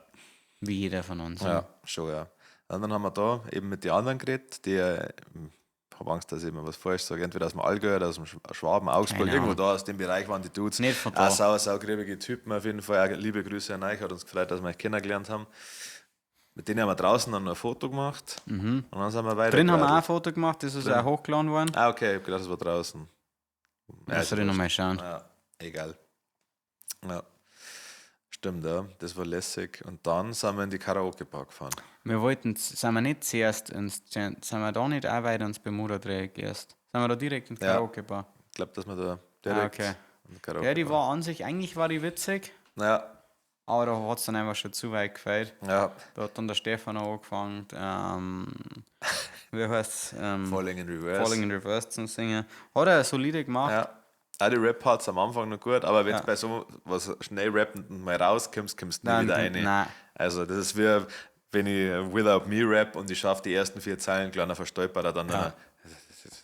Speaker 2: wie jeder von uns.
Speaker 1: ja, schon, ja. Und dann haben wir da eben mit den anderen geredet, die, ich habe Angst, dass ich immer was falsch sage, entweder aus dem Allgäu oder aus dem Schwaben, Augsburg,
Speaker 2: Keine
Speaker 1: irgendwo
Speaker 2: Ahnung.
Speaker 1: da aus dem Bereich waren die Dudes.
Speaker 2: Nicht von da.
Speaker 1: Auch saugriebige Typen auf jeden Fall. Auch liebe Grüße an euch, hat uns gefreut, dass wir euch kennengelernt haben. Mit denen haben wir draußen dann noch ein Foto gemacht und dann sind wir weiter.
Speaker 2: Drin haben wir auch ein
Speaker 1: geradelt.
Speaker 2: Foto gemacht, das ist auch hochgeladen worden.
Speaker 1: Ah, okay, ich habe gedacht, das war draußen.
Speaker 2: Ja, soll ich nochmal schauen.
Speaker 1: Ja, egal. Ja. Stimmt, ja, das war lässig. Und dann sind wir in die Karaoke-Bar gefahren.
Speaker 2: Wir wollten, sind wir nicht zuerst sind wir da nicht auch weiter ins Bermuda-Dreieck erst? Sind wir da direkt ins
Speaker 1: Ja.
Speaker 2: Karaoke-Bar?
Speaker 1: Ich glaube, dass wir da direkt
Speaker 2: okay.
Speaker 1: in die Karaoke
Speaker 2: Ja, die war an sich, eigentlich war die witzig,
Speaker 1: Ja,
Speaker 2: aber da hat es dann einfach schon zu weit gefällt.
Speaker 1: ja.
Speaker 2: Da hat dann der Stefan auch angefangen, wie heißt
Speaker 1: Falling in Reverse.
Speaker 2: Falling in Reverse zu singen. Hat er solide gemacht.
Speaker 1: Ja. Auch die Rap-Parts am Anfang noch gut, aber wenn du bei so was schnell rappend und mal rauskommst, kommst du nie
Speaker 2: Nein,
Speaker 1: wieder
Speaker 2: nein.
Speaker 1: rein. Also das ist wie, wenn ich Without Me rap und ich schaffe die ersten 4 Zeilen, kleiner Verstolperer, dann das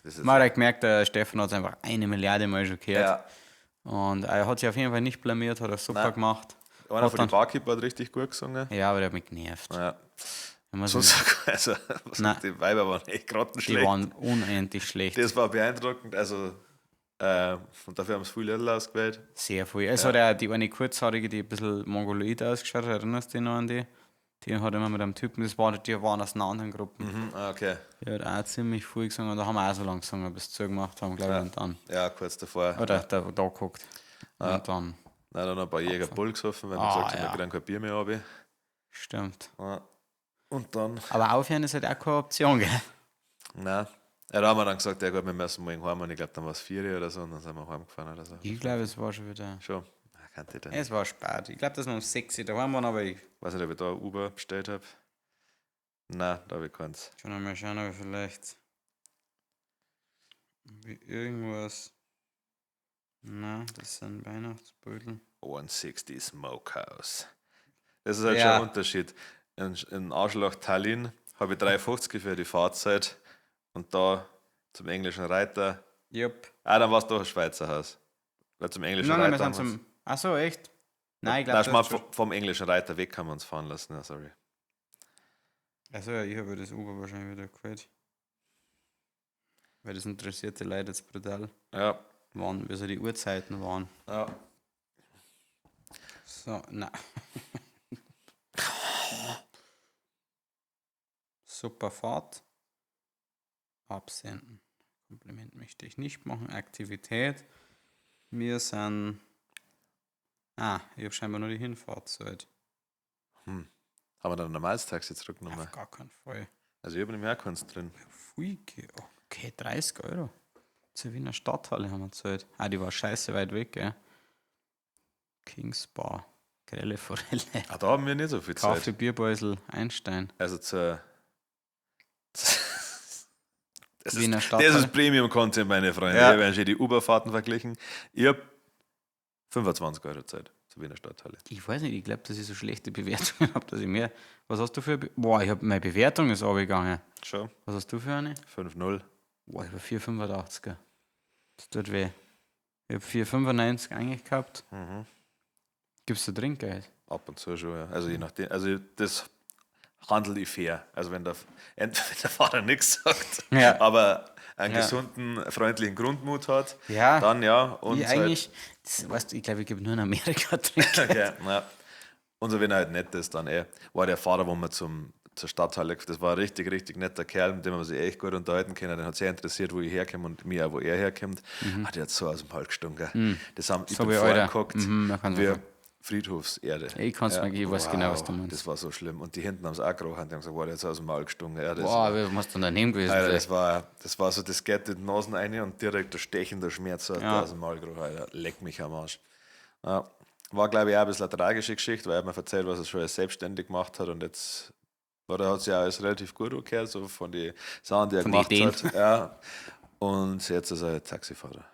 Speaker 1: ist
Speaker 2: Man hat gemerkt, der Stefan hat es einfach 1 Milliarde Mal schon gehört.
Speaker 1: ja.
Speaker 2: Und er hat sich auf jeden Fall nicht blamiert, hat er super
Speaker 1: Nein.
Speaker 2: gemacht.
Speaker 1: Einer
Speaker 2: Hat
Speaker 1: von
Speaker 2: dann-
Speaker 1: den Barkeeper hat richtig gut gesungen.
Speaker 2: Ja, aber der hat mich genervt.
Speaker 1: Ja.
Speaker 2: Ich muss
Speaker 1: So,
Speaker 2: sagen,
Speaker 1: also,
Speaker 2: Nein.
Speaker 1: die Weiber waren echt
Speaker 2: die
Speaker 1: grottenschlecht.
Speaker 2: waren unendlich schlecht.
Speaker 1: Das war beeindruckend. Also, und dafür haben sie viel Lidl ausgewählt.
Speaker 2: Sehr viel. Es hat auch die eine kurzhaarige, die ein bisschen mongoloid ausgeschaut hat, erinnerst du dich noch an die? Die hat immer mit einem Typen, die waren aus einer anderen Gruppe.
Speaker 1: Ah, okay.
Speaker 2: Die hat auch ziemlich viel gesungen und da haben wir auch so lange gesungen, bis sie zugemacht haben, glaube ich, und dann.
Speaker 1: Ja, kurz davor.
Speaker 2: Oder da geguckt. Und dann,
Speaker 1: Nein, dann ein paar Jäger Bull gesoffen, weil wir gesagt haben, wir kriegen kein Bier mehr runter.
Speaker 2: stimmt.
Speaker 1: Ja. Und dann,
Speaker 2: Aber aufhören ist halt auch keine Option, gell?
Speaker 1: nein. Ja, da haben wir dann gesagt, ja gut, wir müssen morgen heim. Und ich glaube, dann war es 4 oder so und dann sind wir heimgefahren oder so.
Speaker 2: Ich glaube, es war schon wieder.
Speaker 1: Schon. Kannte ich dann nicht.
Speaker 2: Es war spät. Ich glaube, dass wir um 6 Uhr daheim waren, aber ich
Speaker 1: Weiß nicht, ob ich da Uber bestellt habe. Nein, da habe ich keins.
Speaker 2: kann noch mal schauen, ob ich vielleicht wie irgendwas. Na, das sind Weihnachtsbödel.
Speaker 1: 160 Smokehouse. Das ist halt
Speaker 2: Ja.
Speaker 1: schon ein Unterschied. In Arschloch Tallinn habe ich 3,50 für die Fahrzeit und da zum englischen Reiter.
Speaker 2: Jupp.
Speaker 1: Ah, dann war es doch ein Schweizer Haus. Weil zum englischen
Speaker 2: Nein, wir
Speaker 1: Reiter.
Speaker 2: sind zum. Achso, echt? Nein, ich
Speaker 1: Nein,
Speaker 2: glaube,
Speaker 1: vom englischen Reiter weg haben wir uns fahren lassen. Ja, sorry.
Speaker 2: Also ja, ich habe das Uber wahrscheinlich wieder gefällt. Weil das interessiert die Leute jetzt brutal,
Speaker 1: Ja.
Speaker 2: wie so die Uhrzeiten waren.
Speaker 1: Ja.
Speaker 2: So, na. Super Fahrt. Absenden. Kompliment möchte ich nicht machen. Aktivität. Wir sind. Ich habe scheinbar nur die Hinfahrtzeit.
Speaker 1: Haben wir dann ein normales Taxi zurückgenommen?
Speaker 2: Auf gar keinen Fall.
Speaker 1: Also ich habe nicht mehr keins drin.
Speaker 2: Okay, 30 Euro. Zur Wiener Stadthalle haben wir gezahlt. Die war scheiße weit weg, gell? Kings Bar. Grelle Forelle.
Speaker 1: Da haben wir nicht so viel Zeit.
Speaker 2: Kaffee, Bierbeusel, Einstein.
Speaker 1: Also das
Speaker 2: Wiener
Speaker 1: ist
Speaker 2: Stadthalle.
Speaker 1: Premium-Content, meine Freunde.
Speaker 2: Ja.
Speaker 1: Wir haben schon die Uber-Fahrten verglichen. Ich habe 25 Euro Zeit zur Wiener Stadthalle.
Speaker 2: Ich weiß nicht, ich glaube, dass ich so schlechte Bewertungen habe, dass ich mehr. Was hast du für ich habe meine Bewertung ist runtergegangen.
Speaker 1: Schon.
Speaker 2: Was hast du für eine?
Speaker 1: 5-0.
Speaker 2: Ich habe 4,85er. Das tut weh. Ich habe 4,95 eigentlich gehabt. Gibst du Trinkgeld?
Speaker 1: Ab und zu schon, ja. Also je nachdem. Also das handelt ich fair. Also wenn entweder der Fahrer nichts sagt,
Speaker 2: Ja.
Speaker 1: aber einen
Speaker 2: Ja.
Speaker 1: gesunden, freundlichen Grundmut hat,
Speaker 2: Ja.
Speaker 1: dann ja. Und
Speaker 2: Ich eigentlich, weißt du, ich glaube, ich gebe nur in Amerika Trinkgeld.
Speaker 1: okay, ja. Und so, wenn er halt nett ist, dann war der Fahrer, wo wir zur Stadthalle, das war ein richtig, richtig netter Kerl, mit dem wir sich echt gut unterhalten können. Den hat sehr interessiert, wo ich herkomme und mir auch, wo er herkommt. Der hat so aus dem Hals gestunken. Das haben, ich
Speaker 2: So
Speaker 1: bin
Speaker 2: wie
Speaker 1: vorher
Speaker 2: Alter.
Speaker 1: geguckt,
Speaker 2: Man kann
Speaker 1: wie
Speaker 2: sagen.
Speaker 1: Friedhofserde.
Speaker 2: Ich kann's mir geben, ich weiß genau, was du meinst.
Speaker 1: Das war so schlimm. Und die hinten haben es auch gerochen, die haben gesagt, wow, der hat so aus dem Maul gestunken. Ja, das
Speaker 2: Boah, wie muss dann daneben gewesen
Speaker 1: Alter,
Speaker 2: sein?
Speaker 1: das war so, das geht in die Nasen rein und direkt der stechende Schmerz hat
Speaker 2: Ja.
Speaker 1: aus dem Maul gerochen. Alter, leck mich am Arsch. Ja. War, glaube ich, auch ein bisschen eine tragische Geschichte, weil er hat mir erzählt, was er schon als selbstständig gemacht hat und jetzt hat es ja alles relativ gut gehört, so von den Sachen, die er
Speaker 2: Von den
Speaker 1: gemacht
Speaker 2: Ideen.
Speaker 1: hat. Ja. Und jetzt ist er Taxifahrer.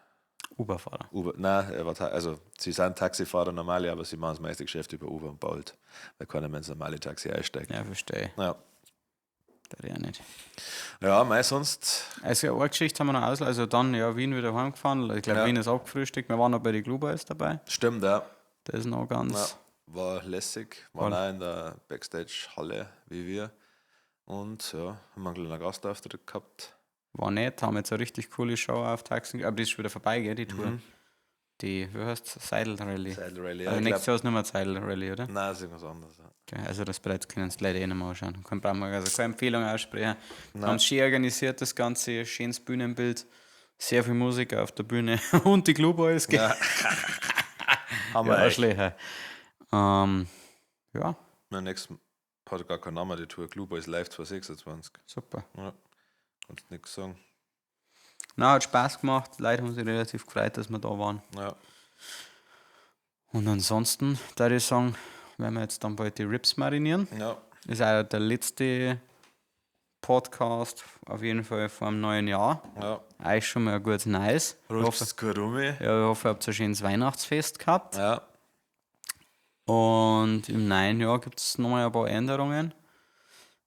Speaker 2: Uberfahrer.
Speaker 1: Nein, also sie sind Taxifahrer normale, aber sie machen das meiste Geschäft über Uber und Bolt, weil keiner mehr ins normale Taxi einsteigt.
Speaker 2: Ja, verstehe.
Speaker 1: Ja,
Speaker 2: Der ja nicht.
Speaker 1: ja sonst.
Speaker 2: Also eine Geschichte haben wir noch aus, also dann Wien wieder heimgefahren. Ich glaube,
Speaker 1: Ja.
Speaker 2: Wien ist abgefrühstückt. Wir waren noch bei den Glühboys dabei.
Speaker 1: Stimmt, ja.
Speaker 2: Das ist noch ganz.
Speaker 1: Ja, war lässig, waren auch in der Backstage-Halle wie wir. Und ja, haben wir einen kleinen Gastauftritt gehabt.
Speaker 2: War nett, haben jetzt eine richtig coole Show auf Taxen. Aber die ist schon wieder vorbei, gell, die Tour. Die, wie heißt es? Seidel Rally.
Speaker 1: Seidel Rally,
Speaker 2: Also
Speaker 1: ich
Speaker 2: nächstes
Speaker 1: glaub-
Speaker 2: Jahr ist nicht mehr Seidel Rally, oder?
Speaker 1: Nein, das ist irgendwas anderes. Ja.
Speaker 2: Okay, also das bereits können Sie leider nicht mehr anschauen. Also keine Empfehlung aussprechen. Haben schön organisiert, das Ganze, schönes Bühnenbild, sehr viel Musik auf der Bühne und die Glühboys, gell?
Speaker 1: Ja. Haben
Speaker 2: Ja,
Speaker 1: wir echt.
Speaker 2: Schläger. Ja,
Speaker 1: Mein nächstes hat gar keinen Namen, die Tour. Glühboys Live 2026.
Speaker 2: super.
Speaker 1: Ja, kannst nichts sagen.
Speaker 2: Na, hat Spaß gemacht. Die Leute haben sich relativ gefreut, dass wir da waren.
Speaker 1: Ja,
Speaker 2: Und ansonsten, da ich sagen, werden wir jetzt dann bald die Rips marinieren.
Speaker 1: ja.
Speaker 2: Ist auch der letzte Podcast auf jeden Fall vor dem neuen Jahr.
Speaker 1: ja.
Speaker 2: Euch schon mal ein gutes Neues. Ich
Speaker 1: Rutscht
Speaker 2: hoffe,
Speaker 1: es gut rum.
Speaker 2: ich hoffe, ihr habt ein schönes Weihnachtsfest gehabt.
Speaker 1: Ja,
Speaker 2: Und im neuen Jahr gibt es nochmal ein paar Änderungen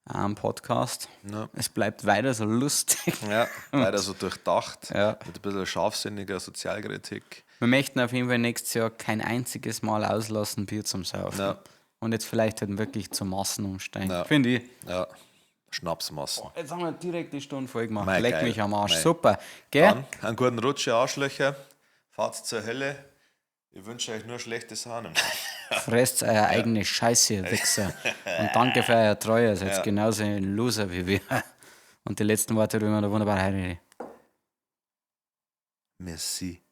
Speaker 2: am Podcast.
Speaker 1: ja.
Speaker 2: Es bleibt weiter so lustig.
Speaker 1: Ja, leider so durchdacht,
Speaker 2: Ja.
Speaker 1: mit ein bisschen scharfsinniger Sozialkritik.
Speaker 2: Wir möchten auf jeden Fall nächstes Jahr kein einziges Mal auslassen, Bier zum Saufen.
Speaker 1: Ja.
Speaker 2: Und jetzt vielleicht halt wirklich zu Massen umsteigen.
Speaker 1: Ja.
Speaker 2: Finde ich.
Speaker 1: Ja, Schnapsmassen.
Speaker 2: Jetzt haben wir direkt die Stunde voll gemacht.
Speaker 1: Mei,
Speaker 2: Leck
Speaker 1: geil.
Speaker 2: mich am Arsch.
Speaker 1: Mei.
Speaker 2: Super. Gell?
Speaker 1: Dann einen guten Rutsch, ihr Arschlöcher. Fahrt zur Hölle. Ich wünsche euch nur schlechte Sahnen.
Speaker 2: Fresst eure eigene Scheiße, ihr Wichser. Und danke für eure Treue. Ihr seid genauso ein Loser wie wir. Und die letzten Worte rühren der wunderbaren Heidi.
Speaker 1: Merci.